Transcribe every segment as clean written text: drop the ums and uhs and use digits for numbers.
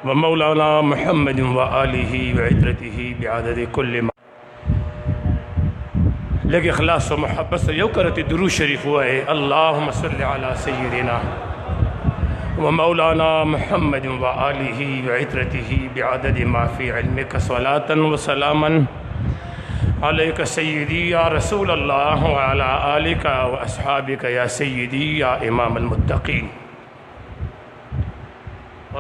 व मौलाना मुहम्मद व आलिहि व इतरतिहि बिअदद कुल्ल मा। लेकिन इखलास व मोहब्बत से यूँ करते दुरूद शरीफ हुआ है। अल्लाहुम्मा सल्लि अला सय्यिदिना व मौलाना मुहम्मद व आलिहि व इतरतिहि बिअदद मा फ़ी इल्मिका सलातन व सलामन अलैका सय्यदी या रसूल अल्लाह व अला आलिका व अस्हाबिका या सय्यदी या इमाम अल-मुत्तक़ीन।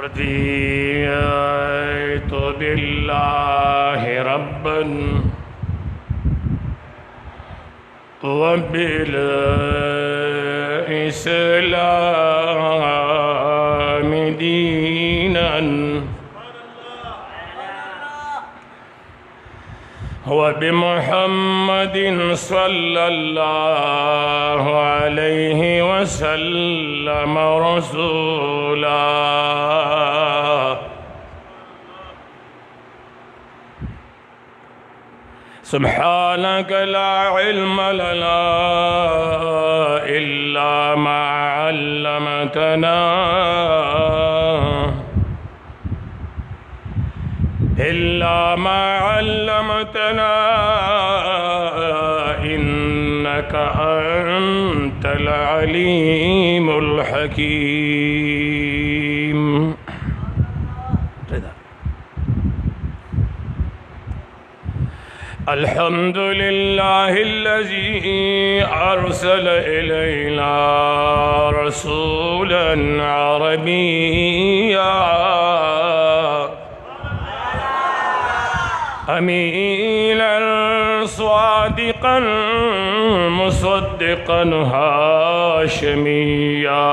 रज़ीतु बिल्लाहि रब्बन व बिल इस्लाम दीनन व बिमुहम्मदिन सल्लल्लाहु अलैहि वसल्लम रसूला। सुब्हानक ला इल्म लना इल्ला मा अल्लमतना इन्नका अंतल अलीमुल हकीम। अल्हम्दुलिल्लाहिल्लज़ी अरसल इलैना रसूलन अरबिय्या अमीनन स्वादिक़न मुसद्दिक़न हाशिमिय्या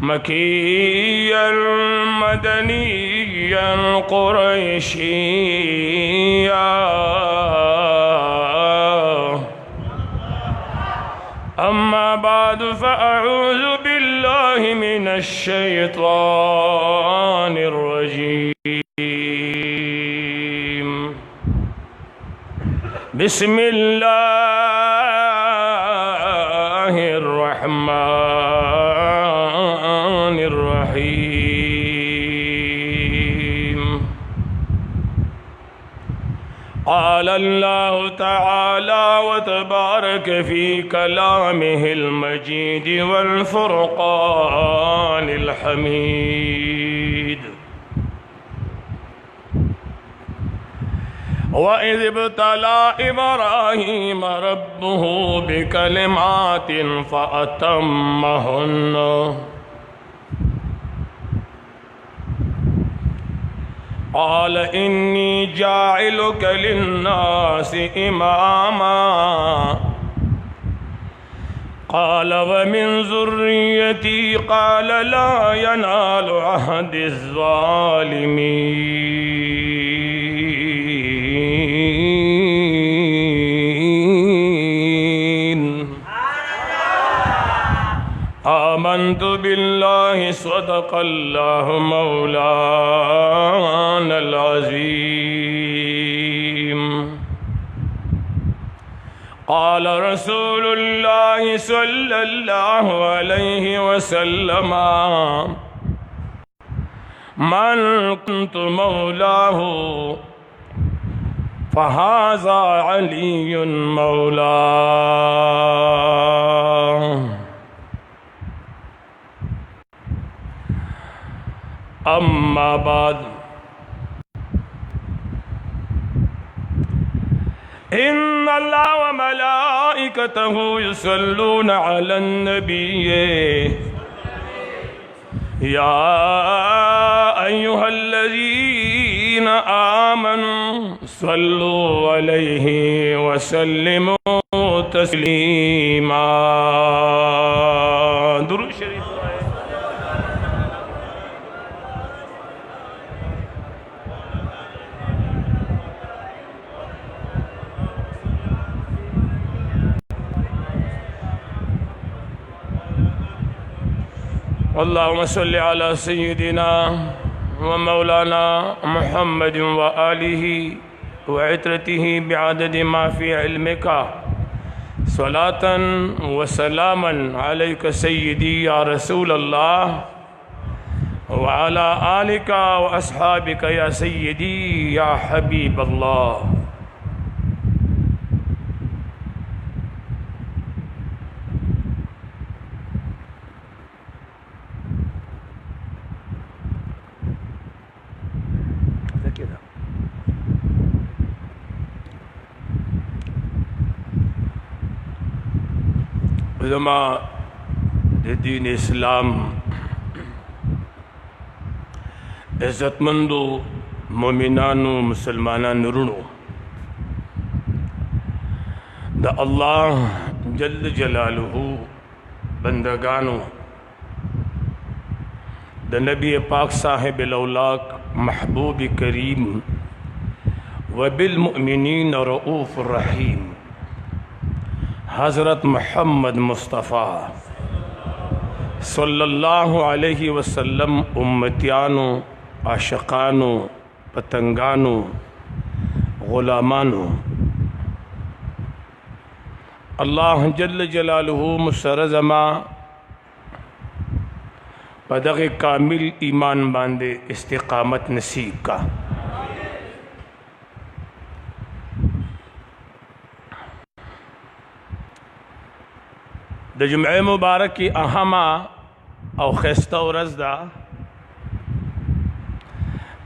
मक्किय्यन मदनिय्यन कुरैशिय्या अम्मा बाद फ़अऊज़ु बिल्लाहि मिनश शैतानिर रजीम। बिस्मिल्लाहिर रहमानिर रहीम। क़ाल अल्लाहु तआला व तबारक फ़ी कलामिहिल मजीद वल फ़ुरक़ानिल हमीद। व इज़ इब्तला इब्राहीम रब्बुहु बिकलिमातिन फ़अतम्महुन्ना। क़ाल इन्नी जाइलुका लिन्नासि इमामा। क़ाल व मिन ज़ुर्रिय्यती। क़ाल ला यनालु अहदिज़ ज़ालिमीन। आमन्तु बिल्लाहि सदक़ल्लाहु मौलानल अज़ीम। क़ाल रसूलुल्लाहि सल्लल्लाहु अलैहि वसल्लम मन कुन्तु मौलाहु फ़हाज़ा अलीयुन मौला। अम्मा बाद इन्नल्लाह व मलाइकतहु युसल्लूना अलन नबिय्य या अय्युहल्लज़ीना आमनू सल्लू अलैहि व सल्लिमू तस्लीमा। दुरूद शरीफ। अल्लाहुम्मा सल्लि अला सय्यिदिना व मौलाना मुहम्मद व आलिहि व इतरतिहि बिअदद मा फ़ी इल्मिका صلاة وسلاما عليك سيدي يا رسول الله وعلى آلك وأصحابك يا سيدي يا حبيب الله. زما د دین اسلام عزتمندو مومنانو مسلمانانو رونو د الله جل جلاله بندگانو د نبی پاک صاحب الاولاق محبوب کریم وبالمؤمنین رؤوف الرحیم حضرت محمد مصطفیٰ صلی اللہ علیہ وسلم امتیانو عاشقانو پتنگانو غلامانو اللہ جل جلالہ مسرزما پدغ کامل ایمان باندے استقامت نصیب کا. د جمعه مبارک کی اهما او خسته ورځ ده.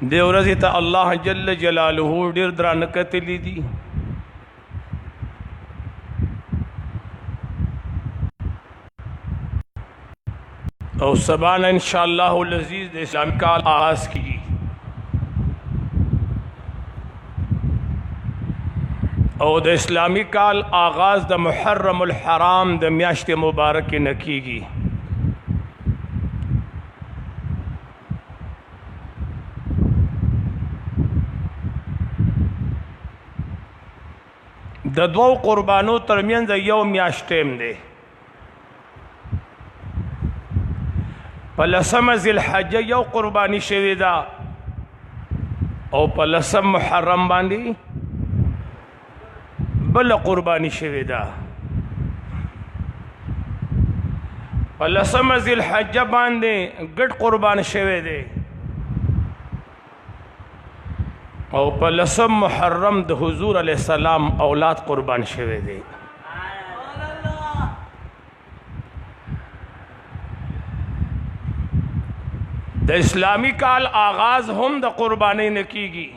د ورځې ته الله جل جلاله ډیر درانه کتلی دي. او سبحان ان شاء الله العزیز د اسلام کال آغاز کیږي. او د اسلامی کال آغاز د محرم الحرام د میاشت مبارک نه کیږي. د دوو قربانو ترمنځ یو میاشت ټیم دی. په لسمه ذوالحجه یو قربانی شوې ده او په لسم محرم باندې بل قربانی شوی ده. په لسمه ذوالحجه باندې ګډ قربان شوی دی او په لسم محرم د حضور علیه السلام اولاد قربان شوی دی. د اسلامی کال آغاز هم د قربانی نه کیږي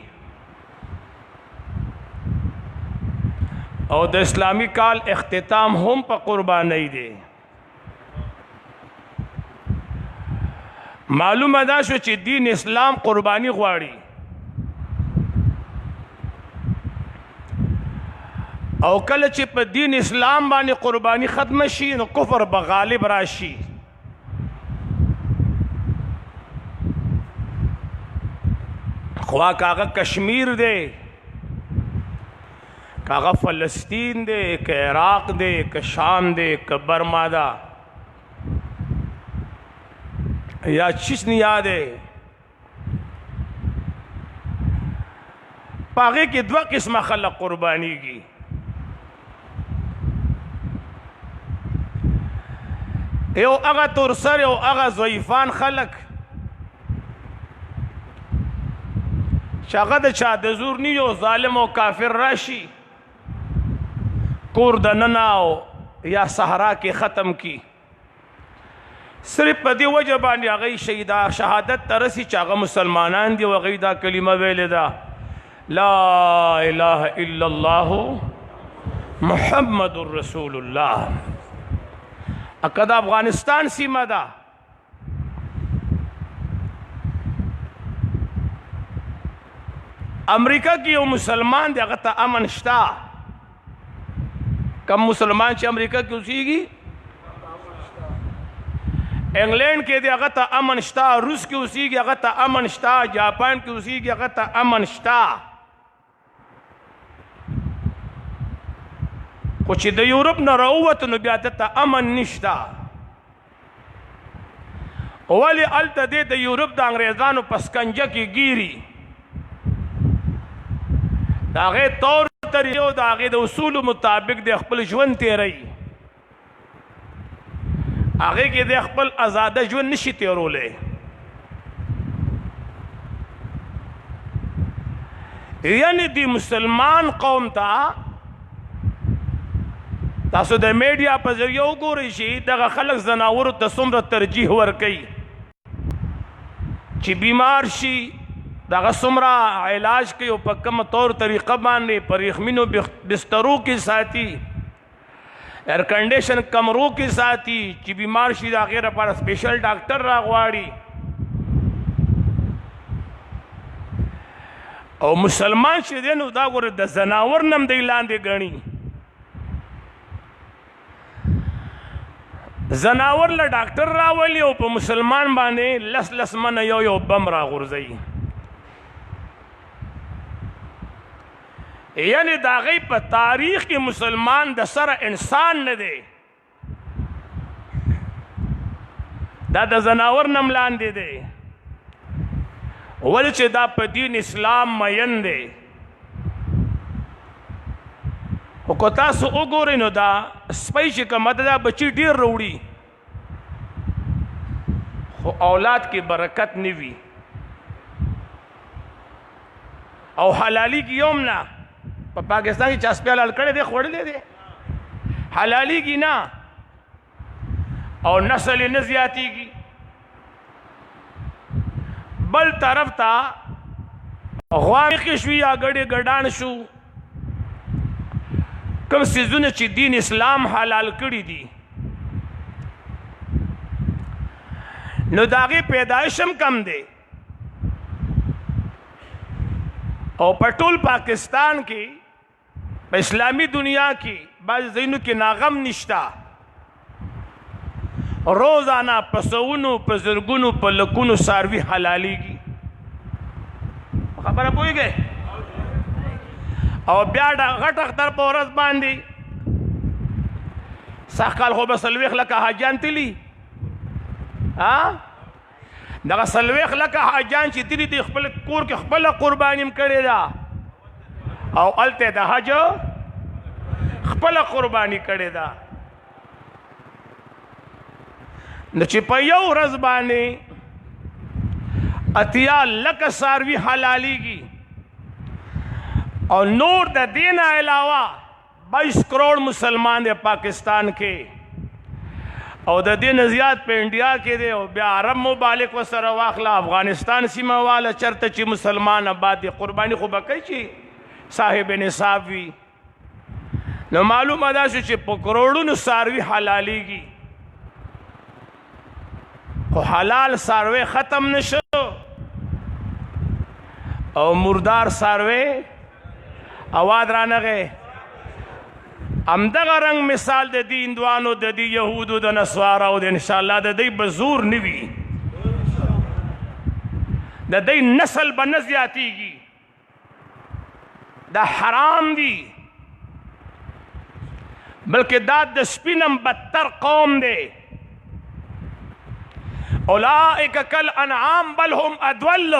او د اسلامی کال اختتام هم په قربانی دی. معلومه ده شو چې دین اسلام قربانی غواړي او کله چې په دین اسلام باندې قربانی ختم شي نو کفر به غالب راشي. خوا کاغه کشمیر دی، کاغه فلسطین دے، کہ عراق دے، کہ شام دے، کہ برما دا یا چچنیا دے، پاغے کی دو قسم خلق قربانی کی. یو اغا ترسر یو اغا ضعیفان خلق شاغد چا د زور نیو ظالم و کافر راشی کور د نناو یا صحرا کې ختم کی. صرف په دې وجه باندې هغوی شهادت ته رسي چې هغه مسلمانان دي او هغوی دا کلمه ویلې ده لا اله الا الله محمد رسول الله. اکه د افغانستان سیمه ده، امریکا کې یو مسلمان دی هغه ته امن شته. کم مسلمان چې امریکا کې اوسیږي انګلینډ کې دی هغه ته امن شته، روس کې اوسیږي هغه ته امن شته، جاپان کې اوسیږي هغه ته امن شته. خو چې د یورپ نه راووتو نو بیا دته امن نشته. ولې هلته دی د یورپ د انګریزانو په سکنجه کې ګیري، د هغې طور طریقې او د هغې د اصولو مطابق د خپل ژوند تیروي. هغه کې د خپل آزاده ژوند نشي تیرولی. یعنی دی مسلمان قوم ته تاسو د میډیا په ذریعه وګورئ چې دغه خلک زناورو ته څومره ترجیح ورکوي چې بیمار شي دغه څومره علاج کوي او په کومه طور طریقه باندې په ریخمینو بسترو کې ساتي، ایئر کنډیشن کمرو کې ساتي چې بیمار شي د هغې لپاره سپیشل ډاکټر راغواړي. او مسلمان چې دی نو دا ګوره د زناور نم دی لاندې ګڼي. زناور له ډاکټر راولي او په مسلمان باندې لس منه یو بم راغورځوي. یعنی د هغې په تاریخ کې مسلمان د سره انسان نه دی، دا د زناور نم لاندې دی. ولې چې دا په دین اسلام مین دی. خو که تاسو وګورئ نو دا سپی چې کومه ده دا بچي ډېر راوړي خو اولاد کې برکت نه وي او حلالېږي یې هم نه. په پاکستان کې چا سپی حلال کړی دی خوړلی دی، حلالېږي نه او نسل یې نه زیاتېږي. بل طرف ته غوا میخې شوي یا ګډې ګډان شو، کوم څیزونه چې دین اسلام حلال کړي دي نو د هغې پیدایش هم کم دی. او په ټول پاکستان کې په اسلامي دنیا کې بعض ځایونو کې ناغم نشته. روزانه په سوونو په زرګونو په لکونو څاروي حلالېږي. خبره پوهېږئ؟ او بیا غټ اختر په ورځ باندې سږ کال خو به 40 لکه حاجیان تلي، دغه 40 لکه حاجیان چې تلي دي خپل کور کې خپله قرباني م کړې ده او هلته د حج خپله قرباني کړې ده. نو چې په یو ورځ باندې 80 لکه څاروي حلالېږي او نور د دې نه علاوه 22 کروڑ مسلمان دی پاکستان کې او د دې نه زیات په انډیا کې دی او بیا عرب ممالک ورسره واخله، افغانستان سیمه واله چېرته چې مسلمان آباد دی قرباني خو به کوي چې صاحب نصاب وي. نو معلومه دا شو چې په کروڑونو څاروي حلالېږي خو حلال څاروی ختم نشو او مردار څاروی آواز رانغی. همدغه رنګ مثال د دې هندوانو د دې یهودو د نصواراو د انشاءالله د دوی به زور نه وي، د دوی نسل به نه زیاتېږي، دا حرام دي بلکې دا د سپینم بدتر قوم دی. اولئک کالانعام بل هم اضل.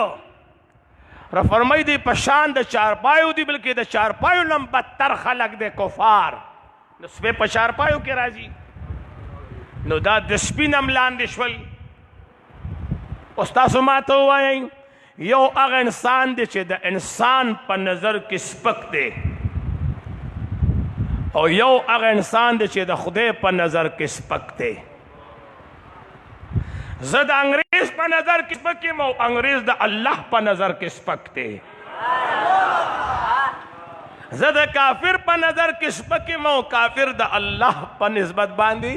را فرمای دی پشان د چارپایو دی بلکې د چارپایو نم بدتر خلق دی کفار. نو سپی په چارپایو کې راځي نو دا د سپي نم لاندې شول. اوس تاسو ماته ووایئ یو هغه انسان دی چې د انسان په نظر کې سپک دی او یو هغه انسان دی چې د خدای په نظر کې سپک دی. زه د انګریز په نظر کې سپک یم او انګریز د الله په نظر کې سپک دی. زه د کافر په نظر کې سپک یم او کافر د الله په نسبت باندې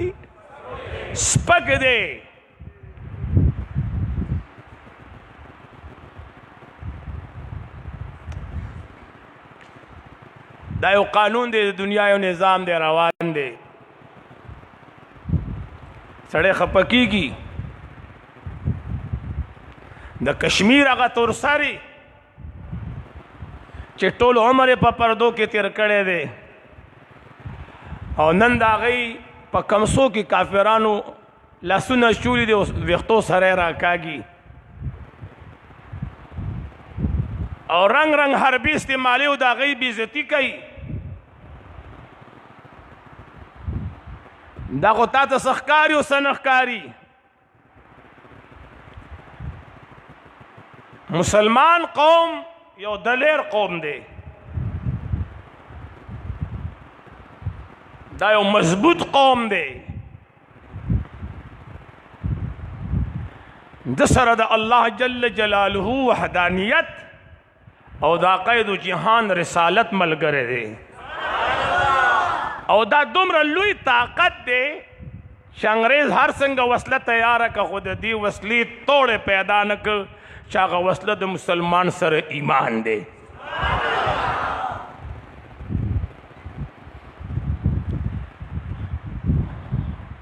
سپک دی. دا یو قانون دی، د دنیا یو نظام دی روان دی. سړی خفه کېږي د کشمیر هغه تورسري چې ټول عمر یې په پردو کې تیر کړی دی او نن د هغوی په کمسو کې کافرانو لاسونه چولي دي او ویښتو سره یې راکاږي او رنګ رنګ حربي استعمالي او د هغوی بېعزتي کوي. دا خو تا ته څه ښکاري او څه نه ښکاري. مسلمان قوم یو دلیر قوم دی، دا یو مضبوط قوم دی. د سره د الله جل جلاله وحدانیت او دا قید جهان رسالت ملګری دی، او دا دومره لوی طاقت دی چې انګریز هر څنګه وسله تیاره که خو د دې وسلې توړې پیدا نه که چې هغه وسله د مسلمان سره ایمان دی.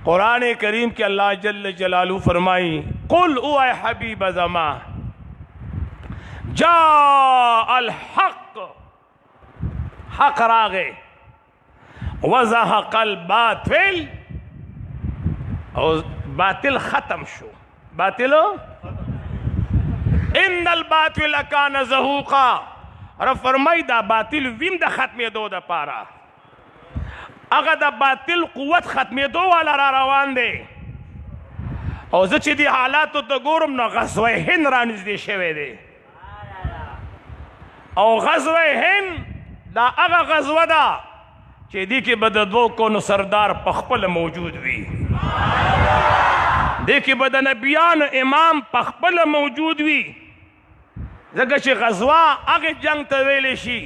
قرآن کریم کې الله جل جلالہ فرمائی قل او اے حبیب زما جاء الحق، حق راغے، وزهق الباطل، او باطل ختم شو. باطل ان الباطل کان زهوقا، رب فرمائی دا باطل ویم دا ختمی دو دا پارا، اگه دا باطل قوت ختمی دو والا را روان دے. او زه چې دی حالاتو ته ګورم نو غزوه هند را نږدې شوی دی، او غزوه هند دا هغه غزوه ده چې دې کې به د دوو کونو سردار په خپله موجود وي، دې کې به د نبیانو امام په خپله موجود وي. ځکه چې غزوه هغې جنگ ته ویلی شي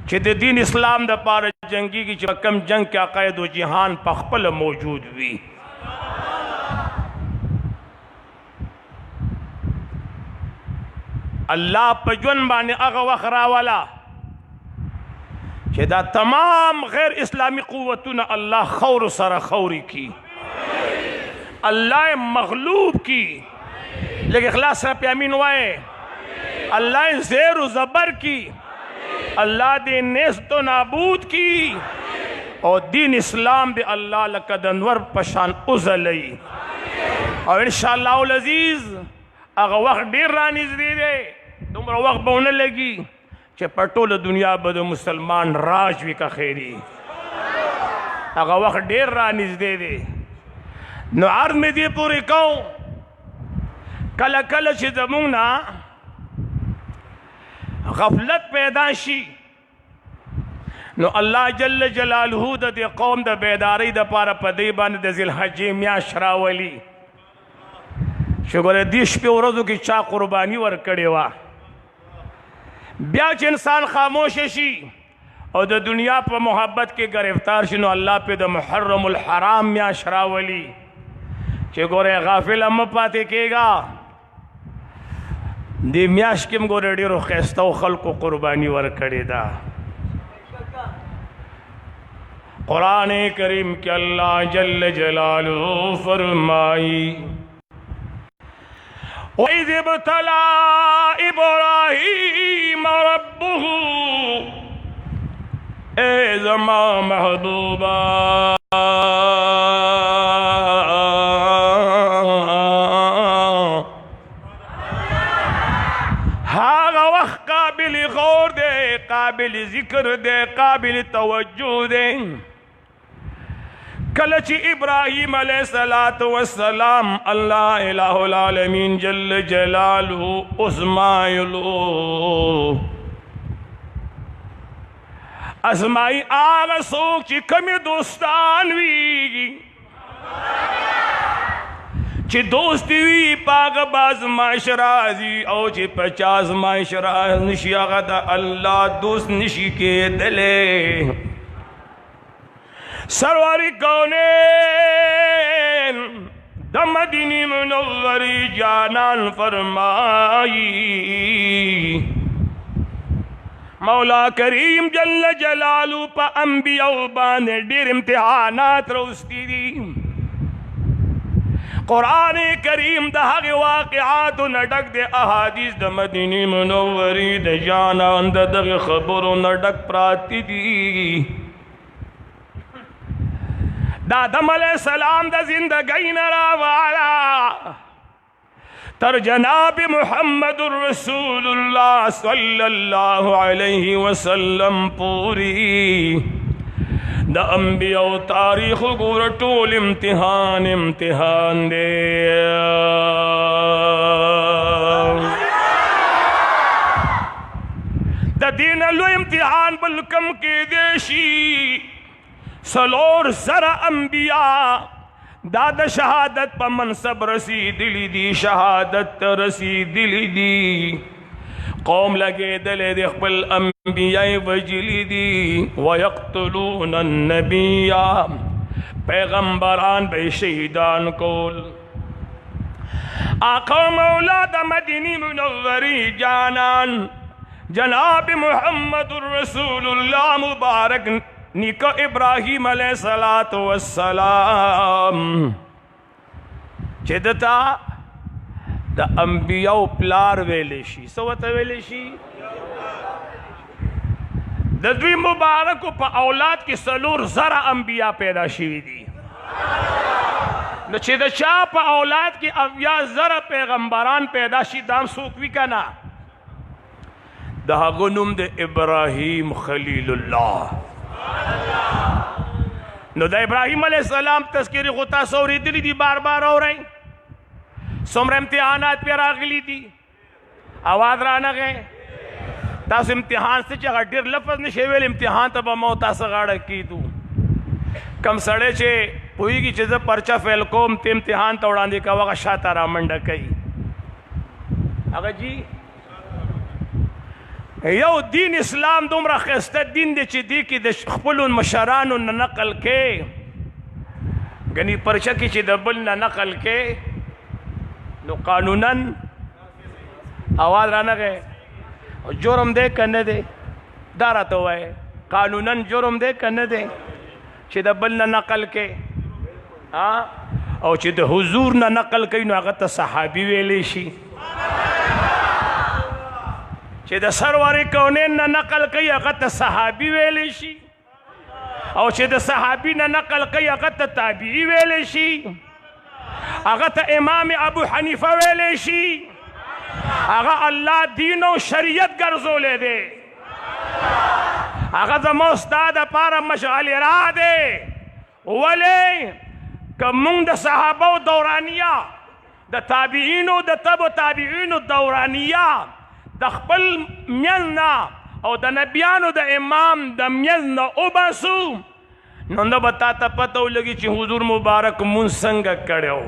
چې د دین اسلام دپاره جنګېږي چې په کم جنگ کې عقاید و جهان په خپله موجود وي. الله په ژوند باندې هغه وخت راوله چې دا تمام غیر اسلامی قوتونه الله خور سره خوري کی، الله مغلوب کی. لیکن اخلاص سره په امین وایه، الله زیر و زبر کی، اللہ دے نیست و نابود کی، اور دین اسلام دے اللہ لکه د انور پشان ازلی. اور انشاءاللہ العزیز اگه وقت ډیر رانږدې دی، دومره وقت به ونه لګي چې په ټوله دنیا به د مسلمان راج وي که خیري. اگه وقت ډیر رانږدې دی. نو عرض مې دې پورې کوم کله کله چې زمونږ نه غفلت پیدا شي نو الله جل جلاله د دې قوم د بیداری د پاره په دې باندې د ذوالحجې میاشت راولي چې ګوره دې شپې ورځو کې چا قرباني ورکړې وه، بیا چې انسان خاموش شي او د دنیا په محبت کې گرفتار شي نو الله پې د محرم الحرام میاشت راولي چې ګوره غافله مه پاتې کېږه. دی میاش کم گوره ډیرو خیسته و خلقو قربانی ورکړې ده. قرآن کریم کې اللہ جل جلالہ فرمائی وَإِذِ ابْتَلَى إِبْرَاهِيمَ رَبُّهُ، اے زما محبوبا غور دے، قابل ذکر دے، قابل توجہ دے. کلچ ابراہیم علیہ السلام اللہ الہ العالمین جل جلالہ اسماعیلو ازمائی آغا سوک چی کمی دوستان وی چی دوستی وی پاک باز معاشرازی او چی 50 معاشراز نشی آغا دا اللہ دوست نشی کے دلے. سرواری کونین دا مدینی منوری جانان فرمائی مولا کریم جل جلالو پا انبیاء بانے دیر امتحانات روستی دی. قرآن کریم دا حق واقعات نڈک دے احادیث دا مدینی منوری دا جانان دا دغ خبر نڈک پراتی دی. دا آدم علیہ السلام دا زندگی نراوالا تر جناب محمد الرسول اللہ صلی اللہ علیہ وسلم پوری دا انبیاء تاریخ گور ټول امتحان امتحان دے دا دین لو امتحان بلکم کے دیشی سلور سر انبیاء دا شہادت پا منصب رسیدلی دی شہادت رسیدلی دی قوم لگے دلے دے خپل انبیاء وجلی دی ویقتلون النبیاء پیغمبران بے شہیدان کول آقا مولا دا مدینی منوری جانان جناب محمد الرسول اللہ مبارک نیکو ابراہیم علیہ السلام چدتا دا انبیاء پلار ویلیشی سوتا ویلیشی دا دوی مبارکو پا اولاد کی سلور زرع انبیاء پیدا شوی دی چه دا چا پا اولاد کی اویا زرع پیغمبران پیدا شی دام سوکوی کنا دا غنم دا ابراہیم خلیل اللہ نو دا ابراہیم علیہ السلام تذکری غطا سوری دلی دی بار بار ہو رہی سمر امتحانات پہ راغلی دی آواز رانا گئے تاس امتحان سے چاہا ڈیر لفظ نشیویل امتحان تبا موتا سغاڑا کی دو کم سڑے چھے پوئی کی چیزا پرچا فیل کوم تے امتحان توڑان دی کا وقت شاتا را منڈا کئی اگر جی یو دین اسلام دومرا خیسته دین دی چی دی کی د خپلون مشرانو نقل کے گنی پرچا کی چی دبل نقل کے نو قانوناً آواز رانا گئے جرم دے کنے دے دارا تو ہے قانوناً جرم دے کنے دے چی دبل نقل کے او چی د حضور نقل کئی نو اغتا صحابی ویلے شی چی دا سرور کونین نقل کئی اغتا صحابی ویلے شی او چی دا صحابی نقل کئی اغتا تابعی ویلے شی اغتا امام ابو حنیفہ ویلے شی اغا اللہ دین و شریعت گرزو لے دے اغا مستاد پارا مشغل را دے ولے کہ منگ دا صحابہ دورانیہ دا تابعین و دا تب تابعین دورانیہ دا خپل میزنا او دا نبیان و دا امام دا میزنا اوباسو نو بتا تا پتو لگی چی حضور مبارک من سنگا کڑے ہو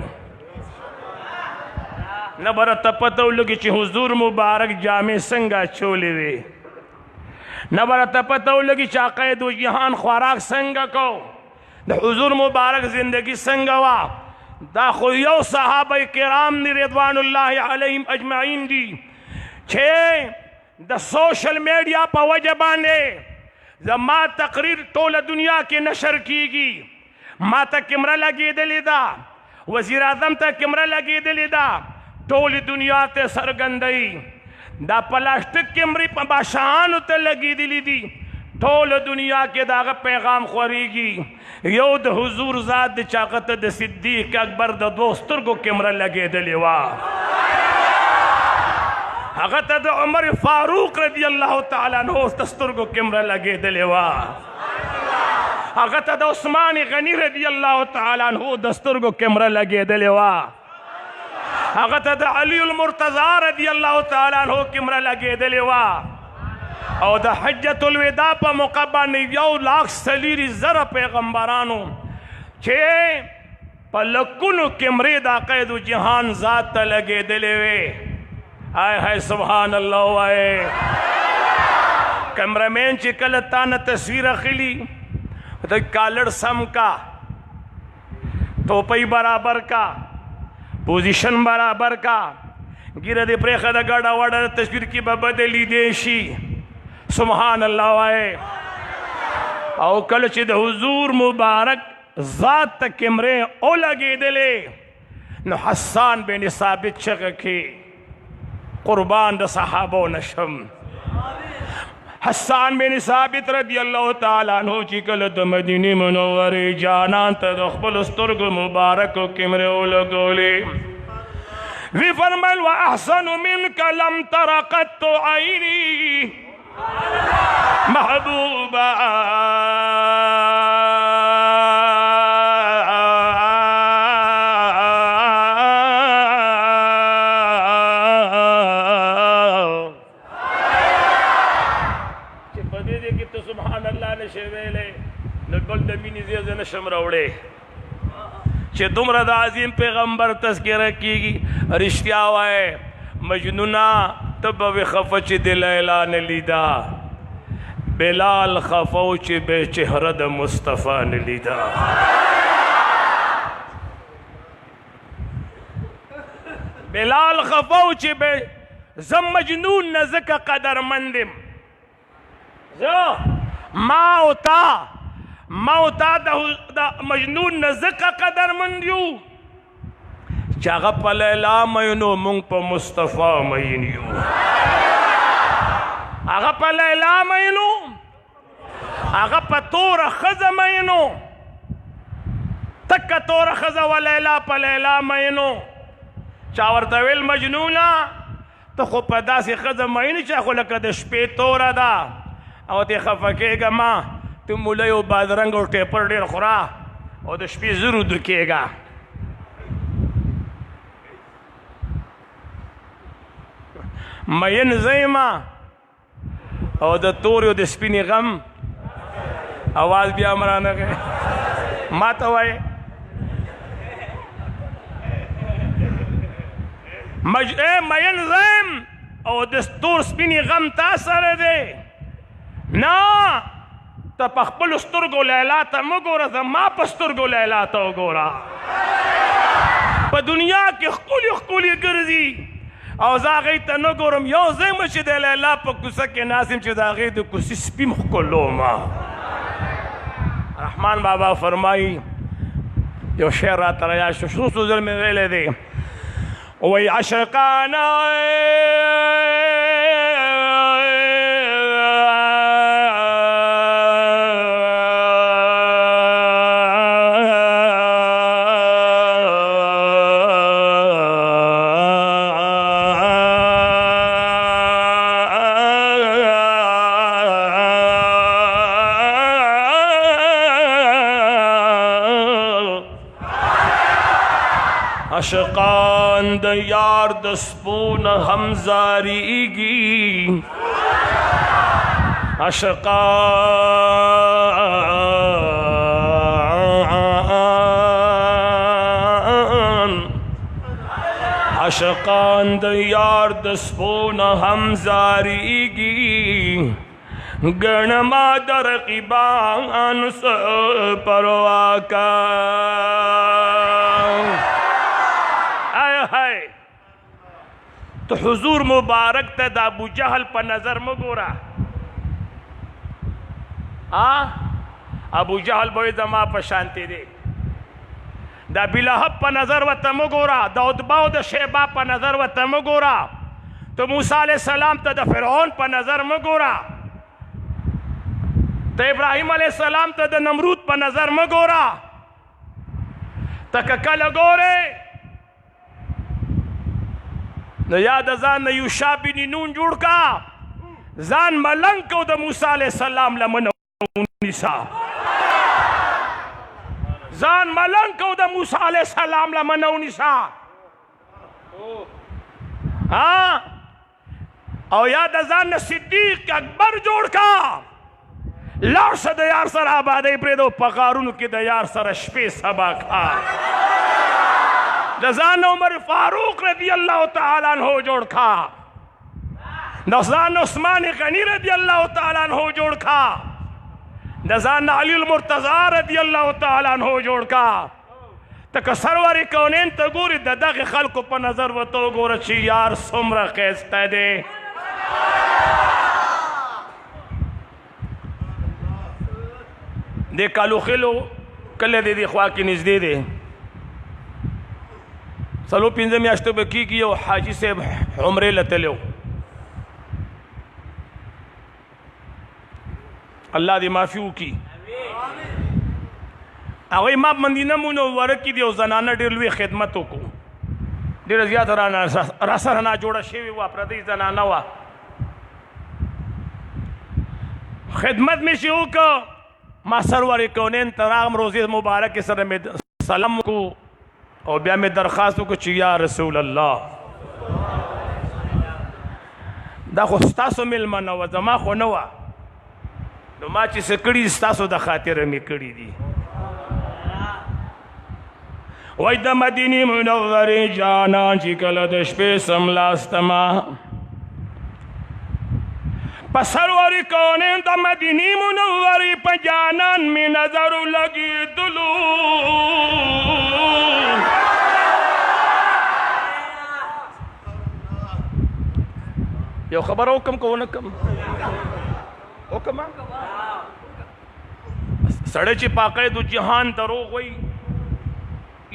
نبرا تا پتو لگی چی حضور مبارک جامع سنگا چولے وے نبرا تا پتو لگی چی عقید و جہان خوراک سنگا کو دا حضور مبارک زندگی سنگا وا دا خو یو صحابہ کرام دی رضوان اللہ علیہم اجمعین دی چھے دا سوشل میڈیا پا وجبانے ما تقریر طول دنیا کے نشر کی گی ما تا کمرہ لگی دلی دا وزیر اعظم تا کمرہ لگی دلی دا طول دنیا تے سرگندئی دا پلاسٹک کمری پا باشانو تا لگی دلی دی طول دنیا کے داغ پیغام خوریگی یو دا حضور ذات دا چاقت دا صدیق اکبر دا دوستر کو کمرہ لگی دلی وا اگر دا عمر فاروق رضی اللہ تعالیٰ عنہ دستر کو کمرہ لگے دلے وا اگر دا عثمان غنی رضی اللہ تعالیٰ عنہ دستر کو کمرہ لگے دلے وا اگر دا علی المرتضی رضی اللہ تعالیٰ عنہ کمرہ لگے دلے وا او دا حجت الوداع پا مقابہ نیویو لاکھ سلیری زر پیغمبرانو چھے پا لکنو کمرے دا قید و جہان ذات تا لگے دلے وے آئے ہائے سبحان اللہ آئے کیمرامین چی کلتانا تصویر خلی کالر سم کا توپی برابر کا پوزیشن برابر کا گیرہ دے پریخہ دا گاڑا واڑا تصویر کی بدلی دیشی سبحان اللہ آئے او کل چی دا حضور مبارک ذات تا کیمرے او لگے دلے نو حسان بن ثابت چکے قربان دا صحابہ و نشم حسان بن ثابت رضی اللہ تعالیٰ عنہ چکل دا مدینی منوری جانان تا دخبل استرگ مبارک و کمرے اولگولے وی فرمل و احسن منک لم ترقت عینی محبوبا چې په دې کې ته سبحان الله نشې ویلې نو بل د مینې ځای زه نشم راوړی چې دومره د عظیم پیغمبر تذکره کېږي. رښتیا وایې مجنونه ته به وې خفه چې د لیلا نه لیدا، بلال خفه و چې بې چهره د مصطفی نه لیدا. بلال خفه و چې زه مجنون نه ځکه قدرمند یم، زه ما او تا د مجنون نه ځکه قدرمند یو چې هغه په لیلا مینو مونږ په مصطفی مین یو. هغه په لیلا مینو، هغه په توره ښځه مینو، تکه توره ښځه و لیلا په لیلا مینو. چا ورته ویل مجنونه ته خو په داسې ښځه مین چې خو لکه د شپې توره ده او ته خفه کېږه ما ته مولی او بادرنګ او ټیپر ډېر خوره او د شپې زر ودو کېږه. مین زیما او د تورې او د سپینې غم اواز بیا مرانغې ما ته وایې مین زیم او د تور سپینې غم تا سره دی. نه ته په خپلو سترګو لیلا ته مه ګوره، زما په سترګو لیلا ته وګوره. په دنیا کې ښکلي ښکلي ګرځي او زه هغې ته نه ګورم. یو ځای مه چې د لیلا په کوڅه کې ناست یم چې د هغې د کوڅې سپي م ښکلومه. رحمان بابا فرمایي یو شعر راته رایاد شو، څو ځل مې ویلی دی، وایي عاشقانه عاشقان د یار د سپونه هم زاریږي، عاشقان د یار د سپونه هم زاریږي، ګڼه ما د رقیبانو څه پروا کوم. تو حضور مبارک ته د ابو جهل په نظر مه ګوره. ابو جهل به وایي زما په شانتې دی. د ابي لهب په نظر ورته مه ګوره، د عتبه او د شیبه په نظر ورته مه ګوره، ته موسی علیه السلام ته د فرعون په نظر مه ګوره، ته ابراهیم علیه السلام ته د نمرود په نظر مه ګوره. ته که کله ګورې نو یا د ځان نه یوشع بن نون جوړ کا، ځان ملنګ کو د موسی علیه السلام لمنه ونیسه، ځان ملنګ کو د موسی علیه السلام لمنه ونیسه. او یا د ځان نه صدیق اکبر جوړ کا، لاړ شه د یار سره آبادۍ پرېږده، په غارونو کې د یار سره شپې سبا کا. د ځان عمر فاروق رضی الله تعالی عنہ جوړ کا، د ځان عثمان غنی رضی الله تعالی عنہ جوړ کا، د ځان علی المرتضی رضی الله تعالی عنہ جوړ کا. ته که سرور کونین ته ګورې د دغې خلکو په نظر ورته وګوره چې یار څومره ښایسته دی. د کالو خیلو کله د دې خوا کې نږدې دی، څلور پنځه میاشتې به کېږي، یو حاجي صاحب عمرې له تللی و. الله دې معافي وکړي. هغوی ما مدینه منوره کې د یو زنانه ډېر لوی خدمت وکړو، ډېره زیاته را سره ناجوړه شوې وه، پردۍ زنانه وه. خدمت می شي وکړه ما سرور کونین تراغم روزی مبارک سره می سلام کو او بیا می درخواست وکړو چې یا رسول الله دا خو ستاسو میلمه وه زما خو نه وه نو ما چې څه کړي ستاسو د خاطره مې کړي دي وای د مدینې منورې جانان چې کله د شپې څملاستمه په سرور کونین د مدینې منورې په جانان مې نظر لګېدلو یو خبره وکم که ونه کم وکم سړی چې پاقی دو جهان دروغ وی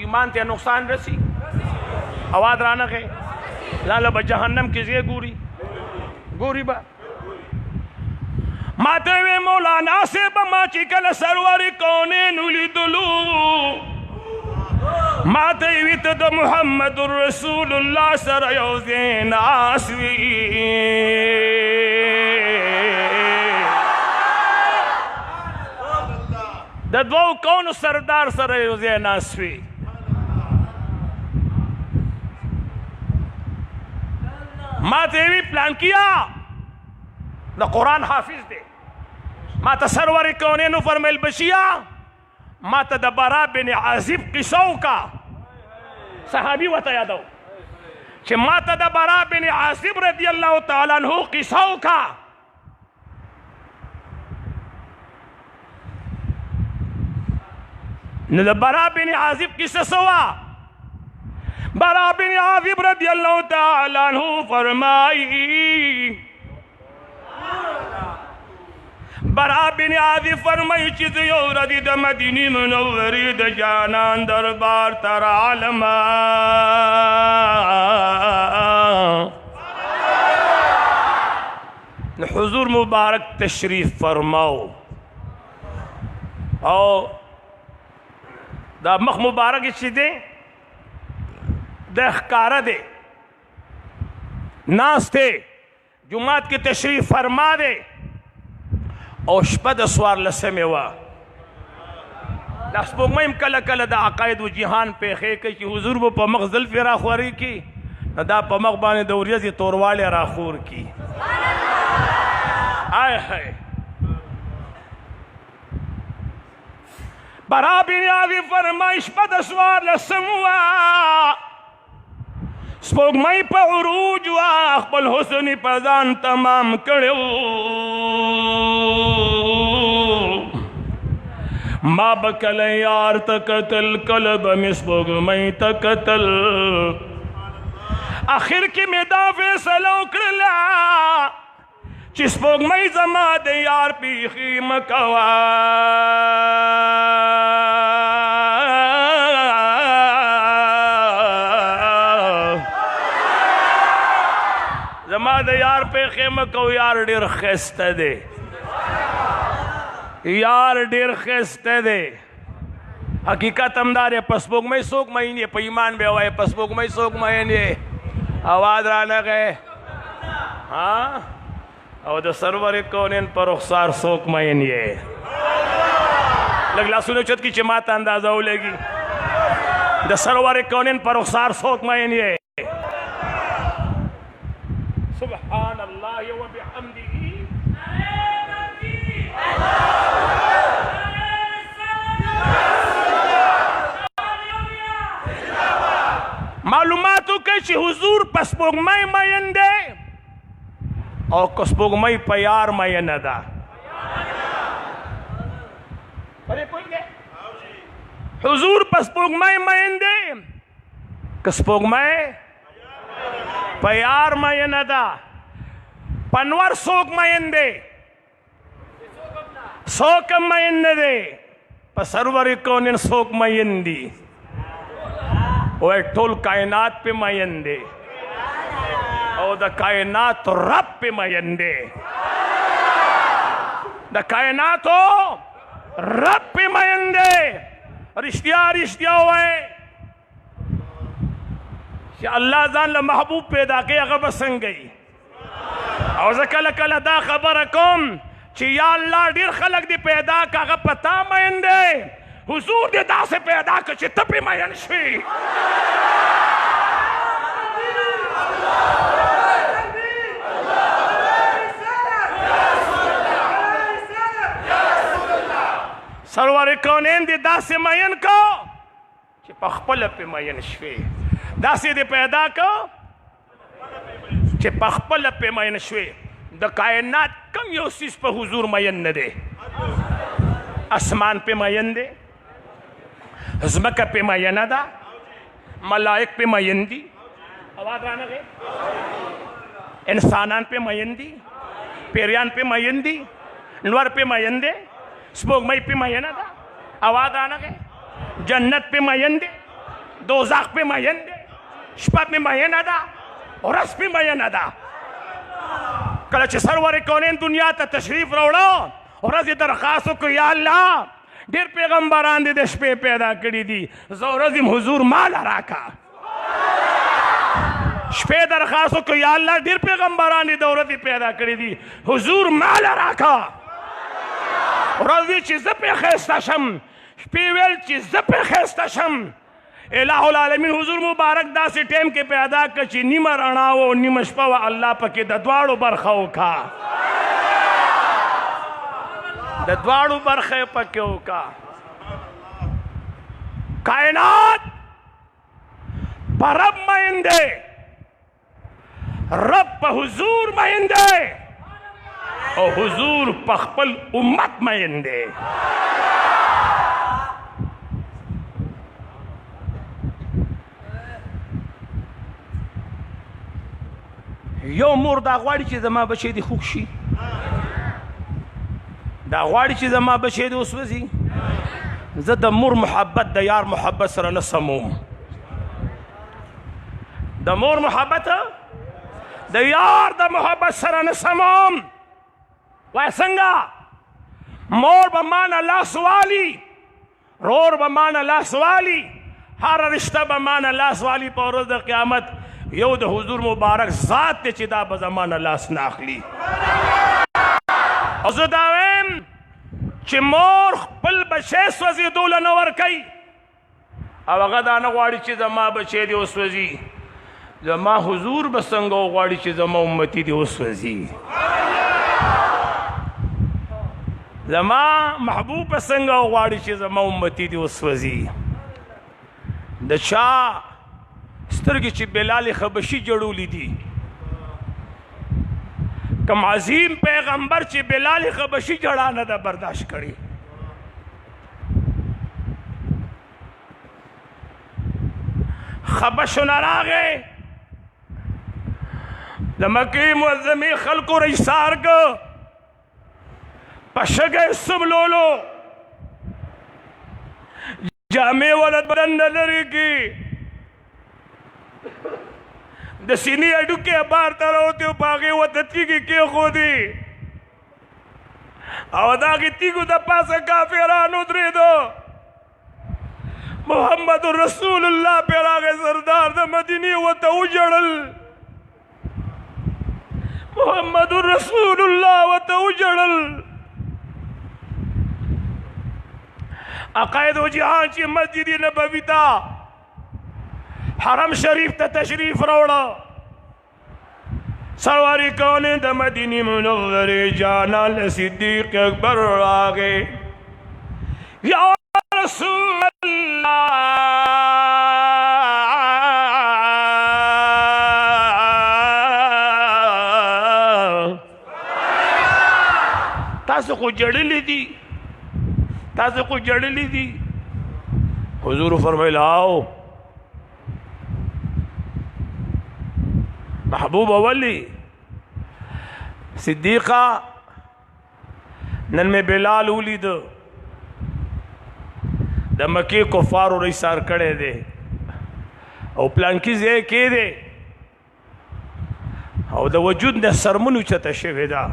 ایمان ته نقصان رسی آواز رانغې لاله به جهنم کې ځای ګوري به ما ته وی مولانا صاحب ما چې کله سرور کونین ولیدلو ما ته وی ته د محمد رسول الله سره یو ځای ناست وي د دوو کونو سردار سره یو ځای ناست وي ما ته وی پلانکیا د قرآن حافظ دی ما ته سرور کونینو فرمیل بشیا ما ته د برا بن عازب قصه وکړه صحابي ورته یادو چې ما ته د برا بن عازب رضی الله تعالی عنہ قصه وکړه نو د برا بن عازب قصه سوا برا بن عازب رضی الله تعالی عنہ فرمائی برا بن عازب فرمائی چې زه یو ورځ د مدینې منورې د جانان دربار ته رالم نو حضور مبارک تشریف فرماو او دا مخ مبارک چې دی د ښکاره دی ناست دی جماعت کې تشریف فرما دی او شپه د څوارلسمې وه دا سپوږمۍ هم کله کله د عقایدو جهان پیښې کوي چې حضور به په مخ زلفې راخوري کي نو دا په مخ باندې د وریځې توروالی راخور کي آی های برا بن عازب فرمایي شپه د څوارلسم وه سپوږمۍ په عروج وه خپل حسن په ځان تمام کړی ما به کله یار ته کتل کله به مې سپوږمۍ ته کتل آخر کې مې دا فیصله وکړله چې سپوږمۍ زما د یار پیښې مه کوه زما د یار پیښې مه کوه یار ډېر ښایسته دی یار ډېر ښایسته دی حقیقت هم دا دی په سپوږمۍ څوک مین یې په ایمان به وایي په سپوږمۍ څوک مین یې آواز رانغی او د سرور کونین په رخسار څوک مین یې لږ لاسونه اوچت کړي چې ما ته اندازه ولګي د سرور کونین په رخسار څوک مین یې سبحان الله وبحمده معلوماتو کې چې حضور په سپوږمۍ مین دی او که سپوږمۍ په یار مینه ده حضور په سپوږمۍ مین دی که سپوږمۍ په یار مینه ده پنور څوک مین دی څوک هم مین نه دی په سرور کونین څوک مین دي وای ټول کائنات پہ مین دی او د کائنات رب پہ مین دی د کائناتو رب پہ مین دی رشتیا وای چې الله ځان له محبوب پیدا کوي هغه به څنګه وي او زه کله کله دا خبره کوم چې یا الله ډېر خلک دې پیدا که هغه په تا مین دی حضور دې داسې پیدا که چې ته پې مین شوې سرور کونین دې داسې مین کو چې په خپله پې مین شوې داسې دې پیدا کو چې په خپله پې مین شوې د کائنات کم یو څیز په حضور مین نه دی اسمان پې مین دی ځمکه پې مینه ده ملائک پې مین دي आवाज رانغې انسانان پې مین دي پیریان پې مین دي نور پې مین دی سپوږمۍ پې مینه ده आवाज رانغې جنت پې مین دی دوزخ پې مین دی شپه پې مینه ده ورځ پې مینه ده کله چې سرور کونین دنیا ته تشریف راوړه ورځ یې درخواست وکړو یا الله ډېر پیغمبران دې د شپې پیدا کړي دي زه ورځ یم حضور ماله راکړه شپې درخواست وکړو یا الله ډېر پیغمبران دې د ورځې پیدا کړي دي حضور ماله راکړه ورځ وی چې زه پې ښایسته شم شپې ویل چې زه پې ښایسته شم الہ العالمین حضور مبارک داسې ټیم کې پیدا کړه چې نیمه رڼا و نیمه شپه وه الله پکې د دواړو برخه وکړه د دواړو برخه یې پکې وکړه کائنات په رب مین دی رب په حضور مین دی او حضور په خپل امت مین دی یو مور دا غواړي چې زما بچی دې خوږ شي دا غواړي چې زما بچی دې وسوځي زه د مور محبت د یار محبت سره نه سموم د مور محبت د یار د محبت سره نه سموم وای څنګه مور به مانه لاس والي رور به مانه لاس والي هر رشته به مانه لاس والي په ورځ د قیامت یو د حضور مبارک ذات دی چې دا به زمانه لاس نه اخلي او زه دا وایم چې مور خپل بچی سوځېدو له نه ورکوي او هغه دا نه غواړي چې زما بچی دې وسوځي زما حضور به څنګه وغواړي چې زما امتي دې وسوځي زما محبوب به څنګه وغواړي چې زما امتي دې وسوځي د چا سترګې چې بلال خبشي جړولې دي کم عظیم پیغمبر چې بلال خبشي جړا نه ده برداشت کړي خبشونه راغې د مکې معظمې خلکو رئیسار که په شګه یې سملولو جامې ولد بدن نه لرې کړي د سینې اډوکې بار ته راوتې او په هغې ورته تیږې کېښودې او د هغې تیږو د پاسه کافرانو درېدو محمد رسول الله پې راغی سردار د مدینې ورته وژړل محمد رسول الله ورته وژړل عقاید و جهان چې مسجد نبوي ته حرم شریف ته تشریف راوړه سرور کونین د مدینې منورې جانان صدیق اکبر راغی یا رسول الله تاسو خو جړلې دي حضور فرمایل آو محبوب اولی صدیقہ نن میں بلال ولید د مکې کفارو رئیسار کړی دی او پلانکي ځای کې دی او د وجود نه سرمن اوچته شوې ده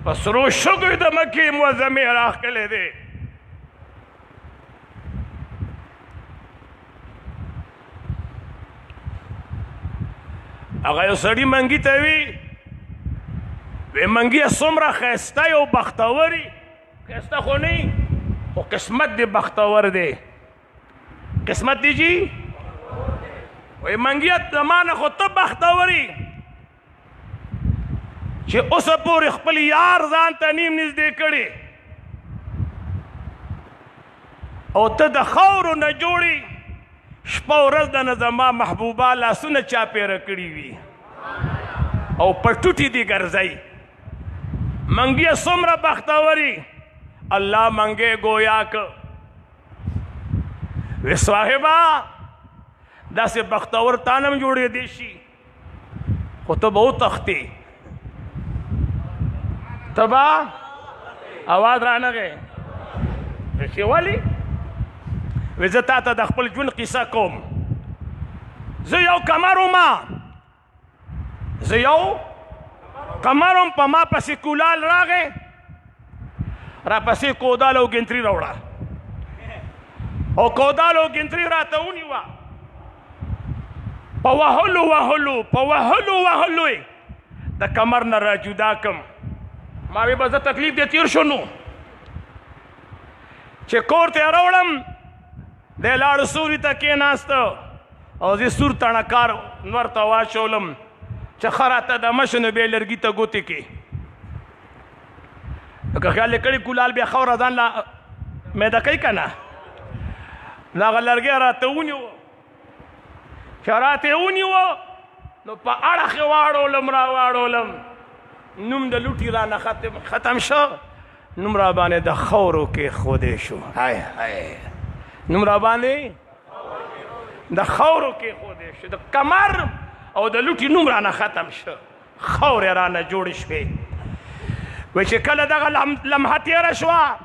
په سرو شګو د مکې معظمې راښکلی دی هغه یو سړي منګي ته وي وی منګیه څومره ښایسته یو بختوري ښایسته خو نه خو قسمت دی بختور دی قسمت دی جی وی منګیه زمانه خو ته بختوري چې اوسه پورې خپل یار ځان ته نیم نږدې کړي او ته د خاورو نه جوړي شپه ورځ د نه زما محبوبه لاسونه چاپېره کړي وي او په ټوټې دي ګرځئ منګیه څومره بختوري الله منګې ګویا که وی صاحبه داسې بختور تا نه هم جوړېدی شي خو ته به وتښتې ته به اواز رانغې چې ولې وی زه تا ته د خپل ژوند قصه کوم زه یو کمر وم زه یو کمر وم په ما پسې کولال راغې راپسې کودال او ګنتري راوړه او کودال او ګنتري راته ونیوه په وهلو وهلو په وهلو وهلو یې د کمر نه را جدا کم ما وی به زه تکلیف دې تېر شو نو چې کور ته یې راوړم دی لاړ سوري ته کېناسته او زه سور تڼکار نور ته واچولم چې ښه راته دمه شو نو بیا لرګي ته ګوتې کې لکه خیال یې کړي کولال بیا خاوره ځان له میده کوي که نه دغه لرګی راته ونیوه چې راته یې ونیوه نو په اړخ یې واړولم را واړولم نوم د لوټي رانه ختم شو نوم را باندې د خاورو کې ښودی شو های های نوم را باندې د خاورو کې ښودی شو د کمر او د لوټي نوم رانه ختم شو خاورې رانه جوړې شوې وایي چې کله دغه لمحه تېره شوه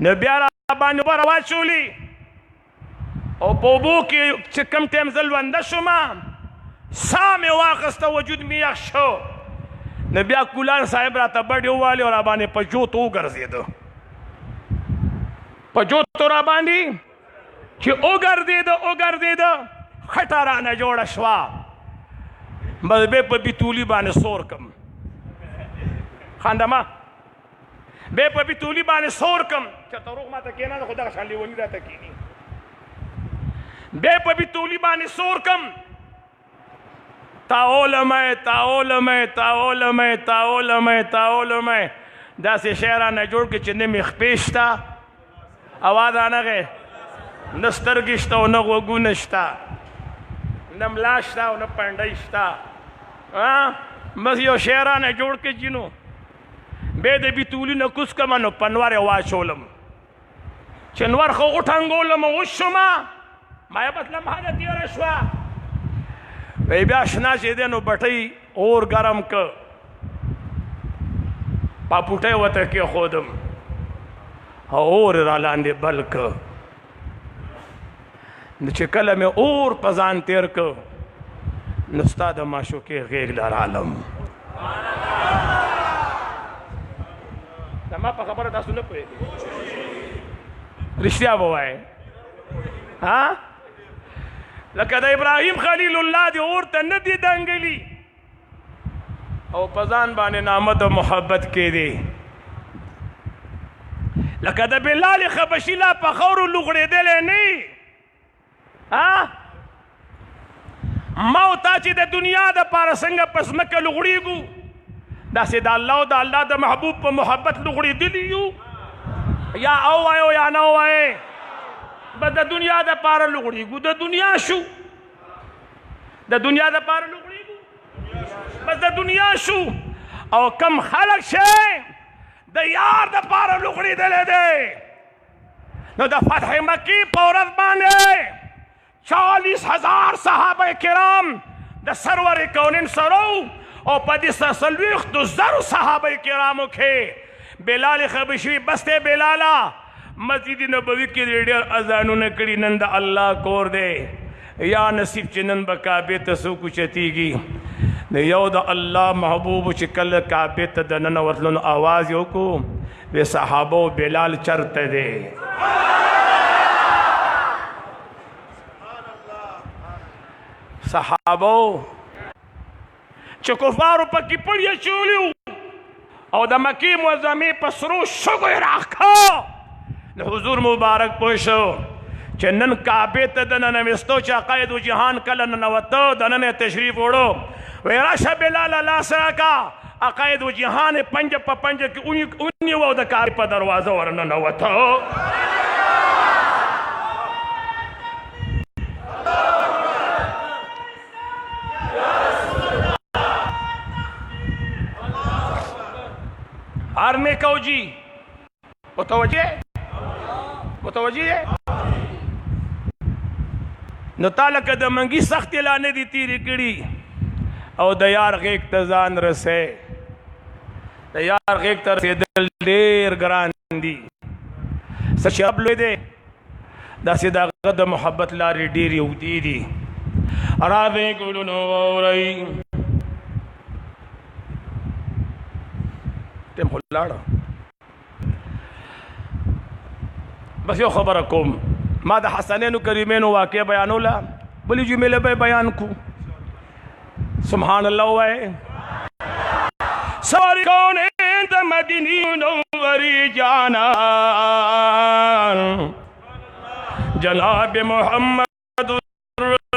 نو بیا را باندې اوبه راواچولي او په اوبو کې چې کوم ټایم زه لونده شومه ساه مې واخیسته وجود مې یخ شو نو بیا کولان صاحب راته بډې ووالې او را باندې په جوتو وګرځېده په جوتو را باندې چې وګرځېده خټه رانه جوړه شوه بس بیا په بیتولي باندې سور کم خاندمه بیا په بیتولي باندې سور کم چې روغ ماته کېنه خو دغه شان لیوني راته کېږي بیا په بیتولي باندې سور کم تاولمه داسې شی رانه جوړ کړي چې نه مې خپې شته اواز رانغې نه سترګې شته او نه غوږونه شته نه ملا شته او نه پنډۍ شته بس یو شی رانه جوړ کړي جینو بیا د بیتولي نه کوز کړمه نو په نور یې واچولم چې نور خو وټنګولم وشومه ما یې بس لمحه ده تېره شوه وی بیا شنا چې دی نو بټۍ اور ګرم که پاپوټۍ ورته کېښودم اور را لاندې بل که نو چې کله مې اور په ځان تېر که نو ستا د معشوقې غېږ لرالم زما په خبره تاسو نه پوهېږئ رښتیا به وایې لکه د ابراهیم خلیل الله دې اور ته نه دي دنګلي او په ځان باندې نامه د محبت کې دی لکه د بلال حبشي لا په خاورو لوغړېدلی نه ما او تا چې د دنیا دپاره څنګه په ځمکه لوغړېږو داسې د الله او د الله د محبوب په محبت لوغړېدلي یو یا او وایو یا نه وایې بس د دنیا دپاره لوغړېږو د دنیا شو د دنیا دپاره لوغړېږو بس د دنیا شو او کم خلک شی د یار دپاره لوغړېدلی دی نو د فتح مکې په ورځ باندې 40,000 صحابه کرام د سرور کونین سره او په دې 40,000 صحابه کرامو کې بلال حبشي بس دی بلاله مسجد نبوي کې ډېر اذانونه کړي نن د الله کور دی یا نصیب چې نن به کعبې ته څوک اوچتېږي د یو د الله محبوب چې کله کعبې ته د ننوتلو نو آواز یې وکړو وی صحابو بلال چرته دی صحابو چې کفارو پکې پړی اچولی وو او د مکی معظمې په سرو شګو یې راښکه د حضور مبارک پوه شو چې نن کعبې ته د ننویستو چې عقاید و جهان کله ننوته دننه تشریف وړو وی راشه بلاله لاس راکړه عقاید و جهان پنجه په پنجه کې ونیو او د کعبې په دروازه ورننوته آرمی کوجی متوجه نو تعالی که د منګي سختې لا نه دي تیرې کړي او د یار غیږ ته ځان رسې د یار غیږ ته رسېدل ډېر ګران دي څه چې رب لوی دی داسې د هغه د محبت لارې ډېرې اوږدې دي راځئ ګلونو واورئ ټیم خو لاړه بس یو خبره کوم ما د حسنینو کریمینو واقع بیانوله بلې جملې به بیان کو سبحان الله وای ساری کونې د مدینې منورې جانان جناب محمد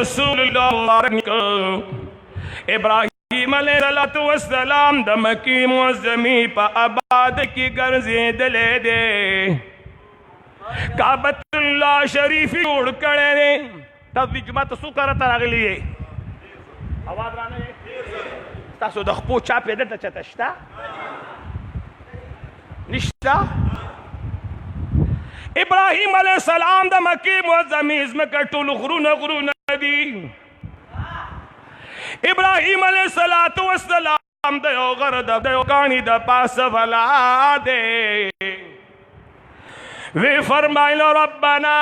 رسول الله ابراهیم علیہ السلام د مکی معظمې په آباد کې ګرځېدلی دی کعبۃ الله شریف جوړ کړی دی تاسو جمعه ته څو کاره ته راغلي یې اواز رانه تاسو د خپو چاپ یې دلته چېرته شته نشته ابراهیم علیه السلام د مکې معظمې ځمکه ټول غرونه دي ابراهیم علیه السلام د یو غره د یو کاڼي د پاسه ولاړ دی وی فرمایل ربنا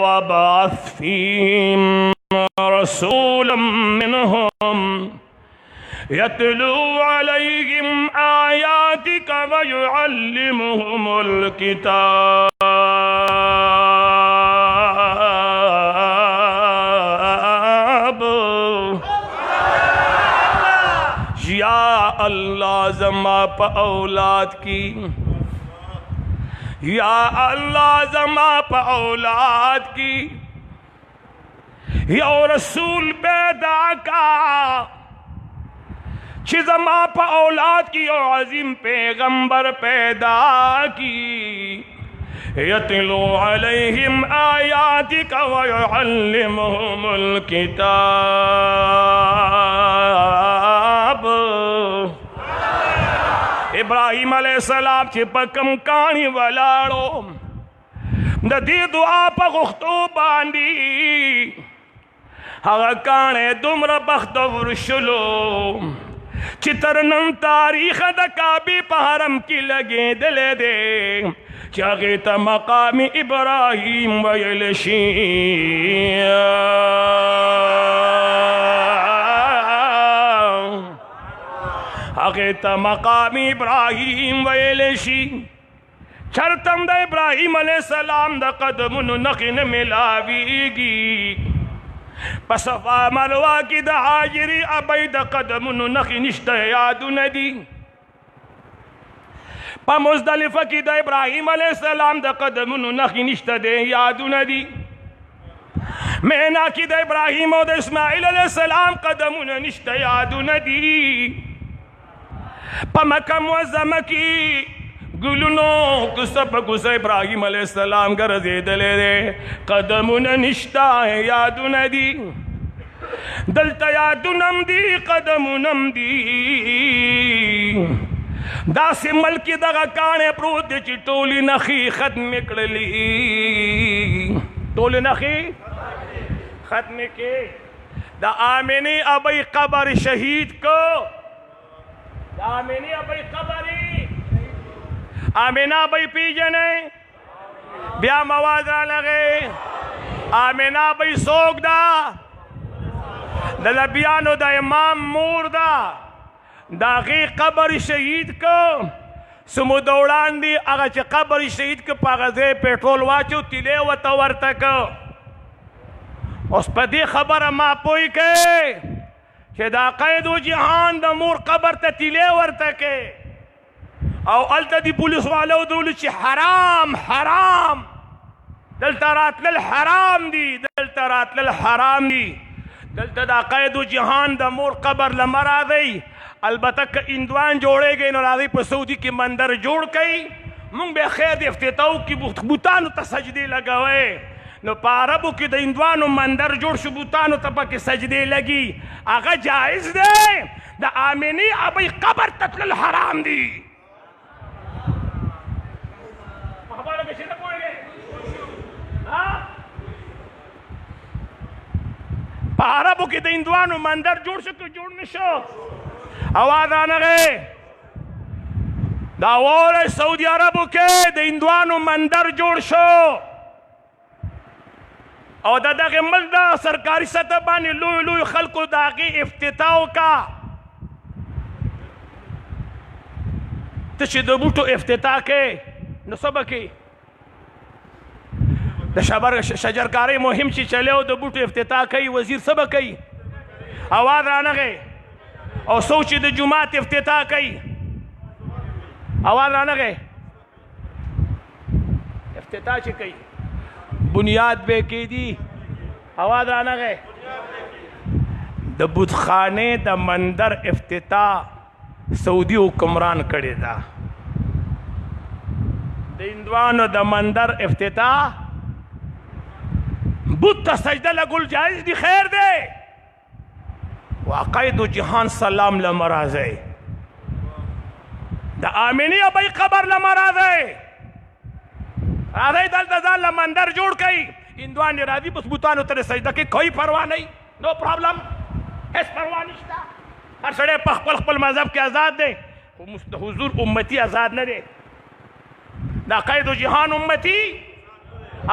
وابعث فيهم رسولا منهم يتلو عليهم آياتك ويعلمهم الكتاب یا اللہ زما پا اولاد کی یا اللہ زما پا اولاد کی یا رسول پیدا کا چھ زما پا اولاد کی او عظیم پیغمبر پیدا کی یتلو علیہم آیاتک ویعلمہم الکتاب ابراہیم علیہ السلام چې په کم کاڼي ولاړو د دې دعا په غوښتو باندې هغه کاڼی دومره بختور شلو چې تر نن تاریخ د کعبې په حرم کې لګېدلی دی چې هغې ته مقام ابراهیم ویل شي هغې ته مقام ابراهیم ویل شي چرته هم د ابراهیم علیه السلام د قدمونو نښې نه میلاویږي په صفا مروه کې د حاجرې ابۍ د قدمونو نښې نشته یادونه دي په مزدلفه کې د ابراهیم علیه السلام د قدمونو نښې نشته دی یادونه دي مینا کې د ابراهیم او د اسماعیل علیه السلام قدمونه نشته یادونه دي په مکه معظمه کې ګلونو کوڅه په کوڅه ابراهیم علیه السلام ګرځېدلی دی قدمونه نشته یادونه دي دلته یادونه هم دي قدمونه هم دي داسې ملک دغه کاڼی پروت دی چې ټولې نښې ختمې کړلې ټولې نښې ختمې کې د آمنې ابۍ قبر شهید کو د آمنې ابۍ قبر آمنه ابۍ پیژنئ بیا مواد رالغې آمنه ابۍ څوک ده د نبیانو د امام مور ده د هغې قبر شهید کو څه موده وړاندې هغه چې قبر شهید که په هغه ځای پېټرول واچو تیلې ورته ورته که اوس په دې خبره ما پوه کړئ چې دا قید و جهان د مور قبر ته تیلې ورته کې او هلته د پولیس والو دولو چې حرام حرام دلته راتلل حرام دي دلته راتلل حرام دي دلته دا قید و جهان د مور قبر له مه راځئ البته که اندوان جوړېږئ نو راځئ په سعودي کې مندر جوړ کئ مونږ به خیر د افتتاح کې بوتانو ته سجدې لګوئ نو په عربو کې د هندوانو مندر جوړ شو بوتانو ته پکې سجدې لګي هغه جایز دی د آمینې ابۍ قبر ته تلل حرام دي په عربو کې د هندوانو مندر جوړ شو که جوړ نه شو اواز رانغی دا واورئ سعودي عربو کې د هندوانو مندر جوړ شو او د دغه ملک د سرکاري سطح باندې لوی لوی خلکو د هغې افتتاح وکړه ته چې د بوټو افتتاح کوې نو څه به کوې د شجرکارۍ مهم چې چلی او د بوټو افتتاح کوي وزیر څه به کوي اواز رانغی او څوک چې د جومات افتتاح کوي اواز رانغی افتتاح چې کوي بنیاد به کېدي اواز رانغی د بتخانې د مندر افتتاح سعودي حکمران کړې ده د هندوانو د مندر افتتاح بت ته سجده لګول جایز دي خیر دی وقید و جهان سلام له مه راځئ د آمینې ابۍ قبر له مه راځئ راځئ دلته ځان له مندر جوړ کئ هندوان یې راځي بس بوتانو ته سجده کوي کوئی پروا نه نو پرابلم هېڅ پروا نشته هر سړی په خپل خپل مذهب کې آزاد دی خو د حضور امتي آزاد نه دی دا قید و جهان امتي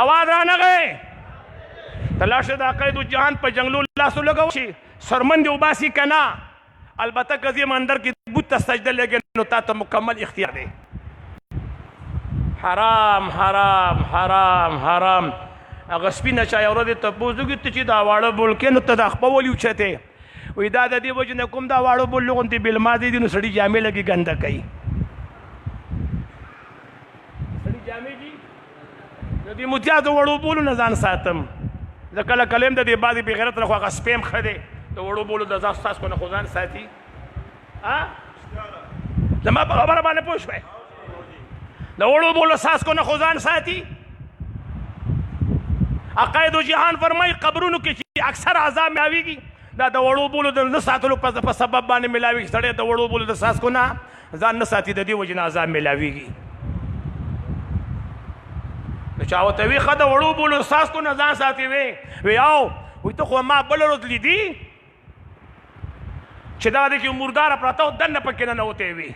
اواز رانغی تلاشه دا قید و جهان په جنګلو لاسو لګو شي سرمند وباسي که نه البته که زی مندر کې بت ته سجده لګې نو تا ته مکمل اختیار دی حرام حرام حرام حرام هغه سپینه چا یو ورځ تپوس وکړي ته چې دا واړه بول کې نو ته دا خپه ولې اوچتې وایي دا د دې وجې نه کوم دا واړه بول غوندې بېلمازې دي نو سړي جامې لګي ګنده کوي سړي جامې دي د دې متیازو وړو بولو نه ځان ساتم زه کله کله هم د دې بعضې بېغیرت نه خو هغه سپیم ښه دی د وړو بولو د ځان ستاسو نه خو ځان ساتي زما په خبره باندې پوه شوی د وړو بولو څاڅکو نه خو ځان ساتي عقاید و جهان فرمایي قبرونو کې چې اکثر عذاب ملاویږي دا د وړو بولو د نه ساتلو په سبب باندې ملاویږي سړی د وړو بولو د څاڅکو نه ځان نه ساتي د دې وجې نه عذاب ملاویږي نو چا ورته وي ښه د وړو بولو د څاڅکو نه ځان ساتي وی او وایي ته خو ما بله ورځ لیدي چې دغه دی کې مرداره پراته و دننه پکې ننوتی وي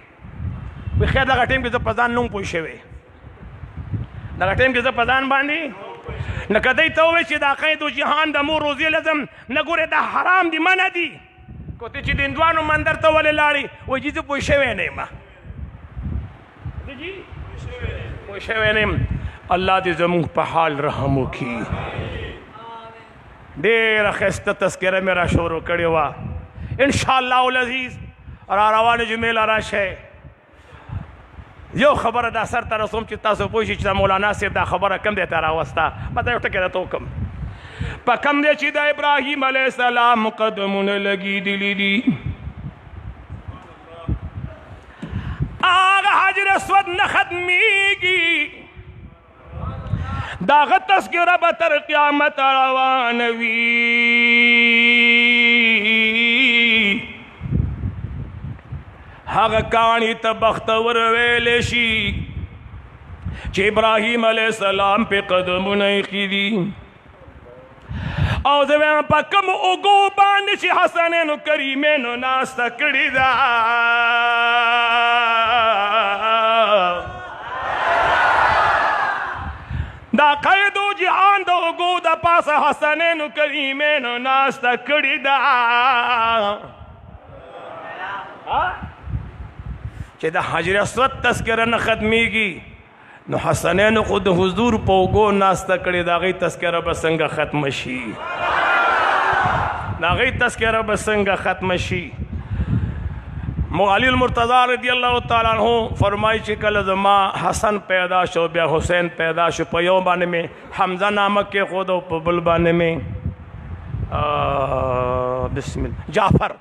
وی خیر دغه ټایم کې زه په ځان نه وم پوه شوی دغه ټایم کې زه په ځان باندې نه که دی ته ووایي چې دا قید و جهان د مور روزې لازم نه ګورې دا حرام دي منع دي که ته چې د هندوانو مندر ته ولې لاړې وایي جي زه پوه شوی نه یم پوه شوی نه یم الله دې زموږ په حال رحم وکړي ډېره ښایسته تذکره مې را شروع کړې وه انشاءالله العزیز را روانې جمعې له راشئ یو خبره دا سر ته رسوم چې تاسو پوه شئ چې دا مولانا صاحب دا خبره کم دی ته راوسته ما ته یو ټکی راته وکړم په کم دی چې د ابراهیم علیه السلام قدمونه لګېدلي دي هغه حجر اسود نه ختمیږي داغه تذکره به تر قیامت روانه وي هغه کاڼي ته بختور ویلی شي چې ابراهیم علیه السلام پې قدمونه ایښي دي او زه وایم په کومو اوږو باندې چې حسنینو کریمینو ناسته کړې ده دا قید و جهان د اوږو د پاسه حسنینو کریمینو ناسته کړې ده چې د حجر اسود تذکره نه ختمیږي نو حسنینو خو د حضور په اوږو ناسته کړې د هغې تذکره به څنګه ختمه شي नागई तस्करा बसंगा ख़त्म शी। अली मुर्तज़ा रज़ियल्लाहु ताला अन्हु फरमाई कल जमा हसन पैदा शो बिया हुसैन पैदा शो पयो बाने में हमजा नामक के खुदो पबुल बाने में बिस्मिल्लाह जाफर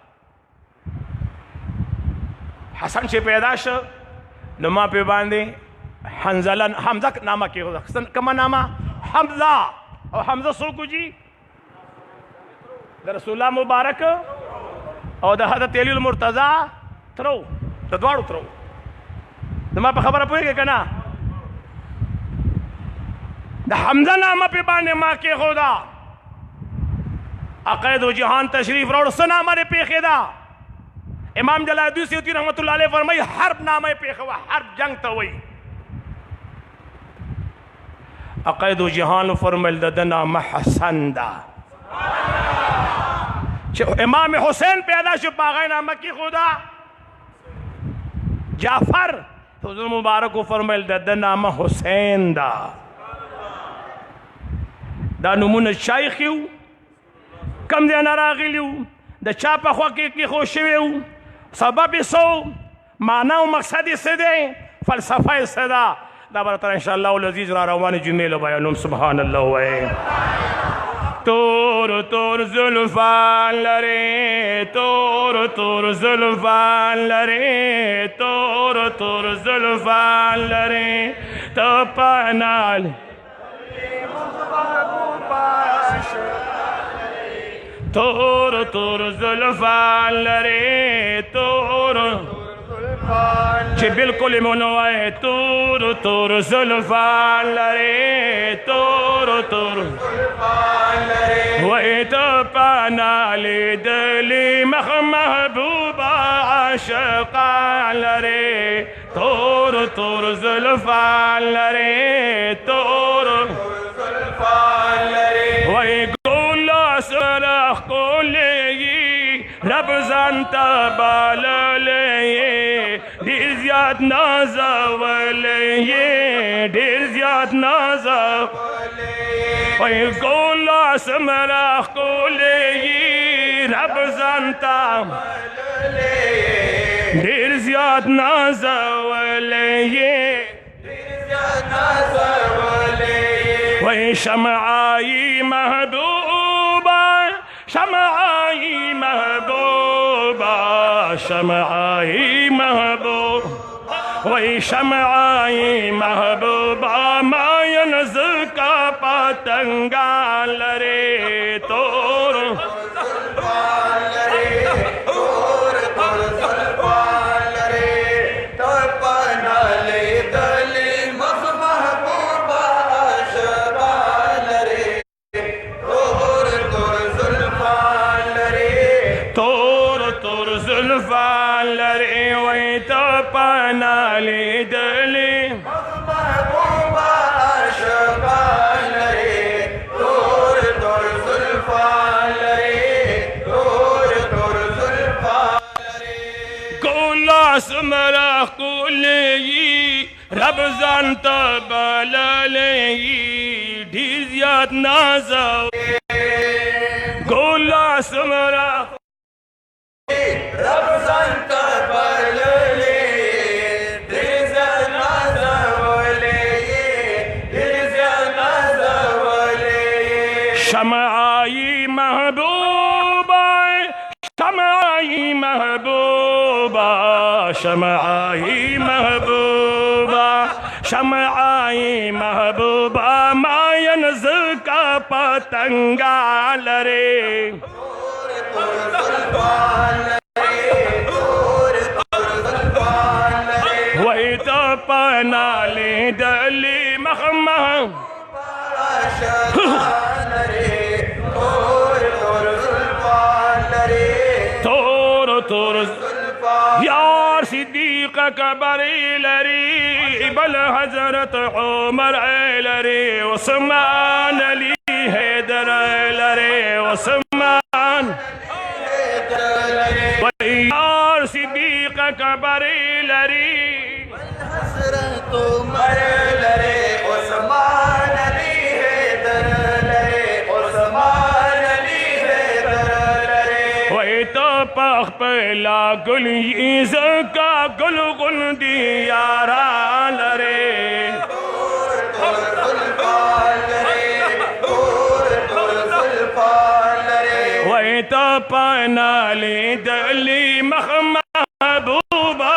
हसन से पैदा शो नमा पे बांधे हंजला हमजा नामा के हसन कमा नामा हमजा और हमजा सोकू जी रसूलुल्लाह मुबारक और हज़रत अली मुर्तज़ा थरो तो द्वाड़ो थरो नमा पे खबर पोएगे कना द हमजा नामा पे बाने माँ के खुदा अक़ैद जहान तशरीफ रोड सना हमारे पे खेदा इमाम जलालुद्दीन सयूती रहमतुल्लाह अलैह फरमाई हर्ब नामे पे खवा हर्ब जंग तो वही अक़ैद जहान फरमाइल द नाम हसंदा इमाम हुसैन पैदा शो पागा नाम की खुदा जाफर हुज़ूर मुबारक को फरमाइल द नाम हुसैन दा नमून शाइखिउ कम दे नारागिलिउ द चापा ख्वा की खुशवेउ सबब सो माना व मकसद से दे फलसफा सदा दा बरतर इंशाअल्लाह अल अजीज रवानी जुमेल बयानुम सुभान अल्लाह व तोर तोर जुल्फान लरे तोर तोर जुल्फान लरे तोर तोर जुल्फान लरे तो पनाल तोर तोर जुल्फान लरे तोर जे बिल्कुल मनोए तोर तोर जुल्फान लरे तोर तोर वही तो पनाले दली महबूबा आशिक़ान लरे तोर तोर जुल्फान लरे तोर वही गोला सरख को ले रब जानता बाल ले ढेर ज़्याद नाज़ावल ये ढेर ज़्याद नाज़ावल वही गोला समराख को ले रब जानता ढेर ज़्याद नाज़ावल ये वही शमआई महबूबा शमआई महबूबा शमआई महबूब वही शमआई महबूबा मायनज़ का पतंगा लरे तोर पनाले दले महबूबा आशिक़ान लरे तोर तोर जुल्फ़ान लरे तोर तोर जुल्फ़ान लरे गोला समरा कोले रब जानता बाले ढेर ज़्याद नाज़ा गोला समरा रब जानता शमआई महबूबा शमआई महबूबा शमआई महबूबा शमआई महबूबा मायनज़ का पतंगा लरे वही तो पनाले दली महमह तोर यार सिद्दीक़ कबरी लरी बल हजरत उमर लरे उस्मान अली हैदर लरे उस्मान यार सिद्दीक़ कबरी लरी हजरत उमर लरे उस्मान अली हैदर लरे उस्मान अली हैदर पख पहला गुल ईज़ का गुल गुल दियारा लरे वही तो पनाले दली महबूबा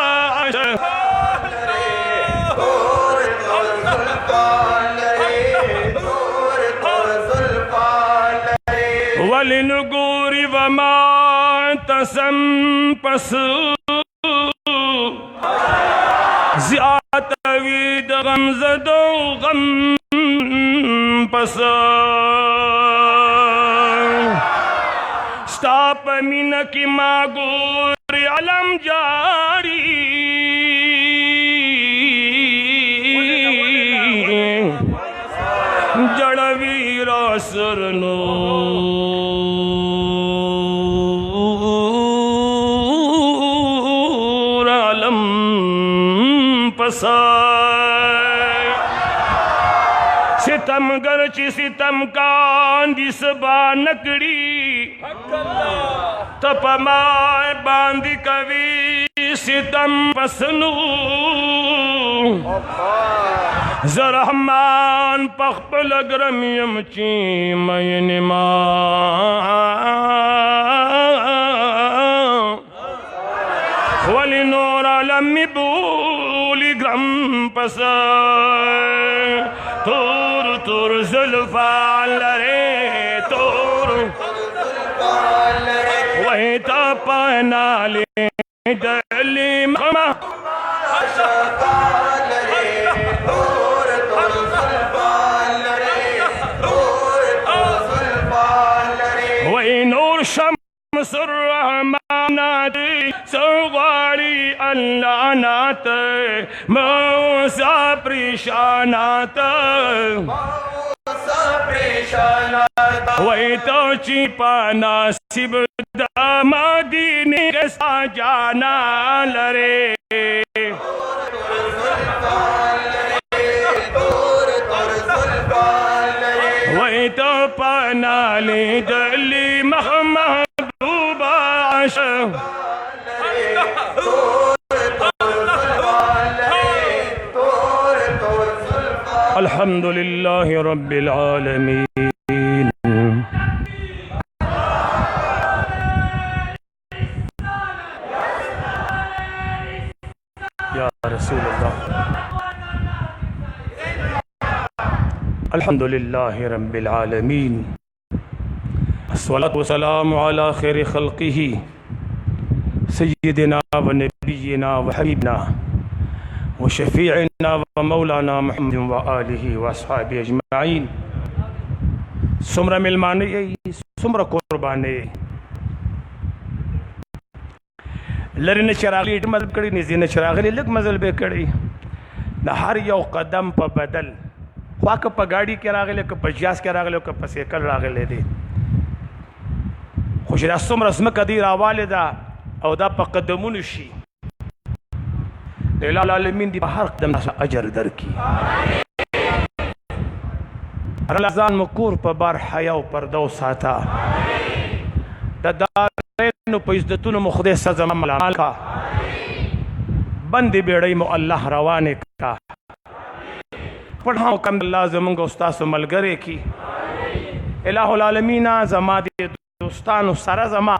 वलिनुगूरी वमा तसम पसू ज़ियातवीद गमज़दो गम पसू स्ताप मीन की मागूरी अलम जारी जड़वीरा सरनो आलम पसाय सितम गरची सितम कांदी सबा नकड़ी तपमाए बांदी कवि सितम पसनू ज़रहमान पख्पल अग्रमियम ची मयनिमा वली नूर अलमी बूली ग्रम पसाय तूर तूर जुल्फा लरे तूर वही तो पनाले दली ममा वही नूर शम्सुर्रहमानात सवारी अल्लानात मौसा प्रिशानात वही तो चिपा नासिब दामादीने के साजाना लरे वही तो पनाले दली महबूबा अल्हम्दुलिल्लाहि रब्बिल आलमीन या रसूल अल्लाह अल्हम्दुलिल्लाहि रब्बिल आलमीन अस्सलातु वस्सलामु अला खैरि खल्क़िही सय्यिदिना व नबिय्यिना व हबीबना व शफीअना व मौलाना मुहम्मद व आलिहि व अस्हाबिहि अजमईन सुमरा मिलमाने सुमरा कुर्बाने लरी ने चरागली मजल कड़ी निजी ने चरागली लग मजल बे कड़ी न हर यौ कदम पर बदल ख्वा क गाड़ी के रागले क पचास के रागले क पसेकल रागले दे खुश रसम रस्म कदीर आवाले दा और दा पकदमुन शी इलाह आलमीन दी हर कदम अजर दर की रमज़ान मकूर पर बार हया पर दो साथा दारेन पे इज्जतुन मुखदे सज़ा मलाल का बंदी बेड़ई मो अल्लाह रवाने का पढ़ाओ कम अल्लाह ज़मंग उस्ताद मलगरे की इलाहुल आलमीन ज़मा दे दोस्तान सारा ज़मा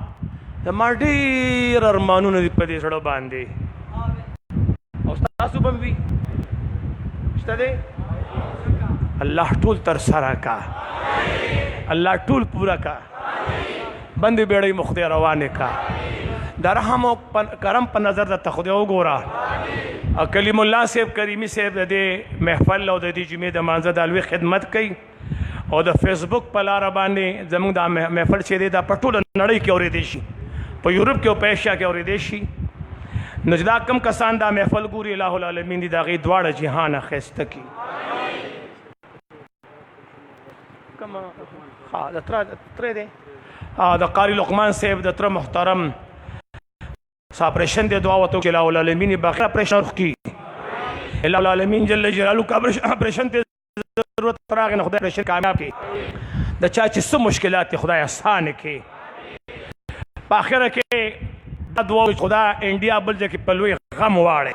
ज़मा ढेर अरमानों ने पदे सड़ो बांधे उस्ताद सुबह भी दे अल्लाह टूल तर सारा का अल्लाह टूल पूरा का बंदी बेड़ई मुख्दे रवाने का दरहम करम पर नजर द तखदे गोरा और कलीमुल्लाह सेब करीमी सेब दे महफल और दी जुमे द मांजा दालवी खिदमत कई और द फेसबुक पर लारा बाने जमंग दा महफल छेदे दा पटूल नड़ई के और देशी पर यूरोप के पैशा के और देशी नजदा कम कसान दा महफल गुरी इलाहुल आलमीन दी दागी द्वाड़ जहान खैस्त की कमा हाँ दत्रे दे द कारी लुकमान सेब दत्र मुहतरम ऑपरेशन दे दुआ वतो के इलाहुल आलमीन बाकी ऑपरेशन की इलाहुल आलमीन जल्ल जलालु का ऑपरेशन ते जरूरत फराग न खुदा ऑपरेशन कामयाब की द चाची सब मुश्किलात खुदा आसान के په آخره کې دا دعا خدا انډیا بل ځای کې په لوی غم واړی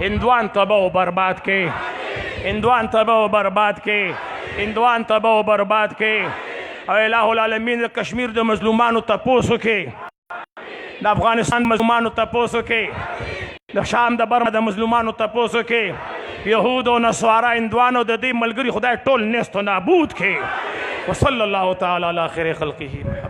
هندوان تباه و برباد کې هندوان تباه و برباد کې هندوان تباه و برباد کې او الہ العالمین د کشمیر د مظلومانو تپوس وکړي د افغانستان مظلومانو تپوس وکړي د شام د برما د مظلومانو تپوس وکړي یهود او نصارا هندوانو د دې ملګري خدای ټول نیست و نابود کړي وصلی الله تعالی علی خیر خلقه محمد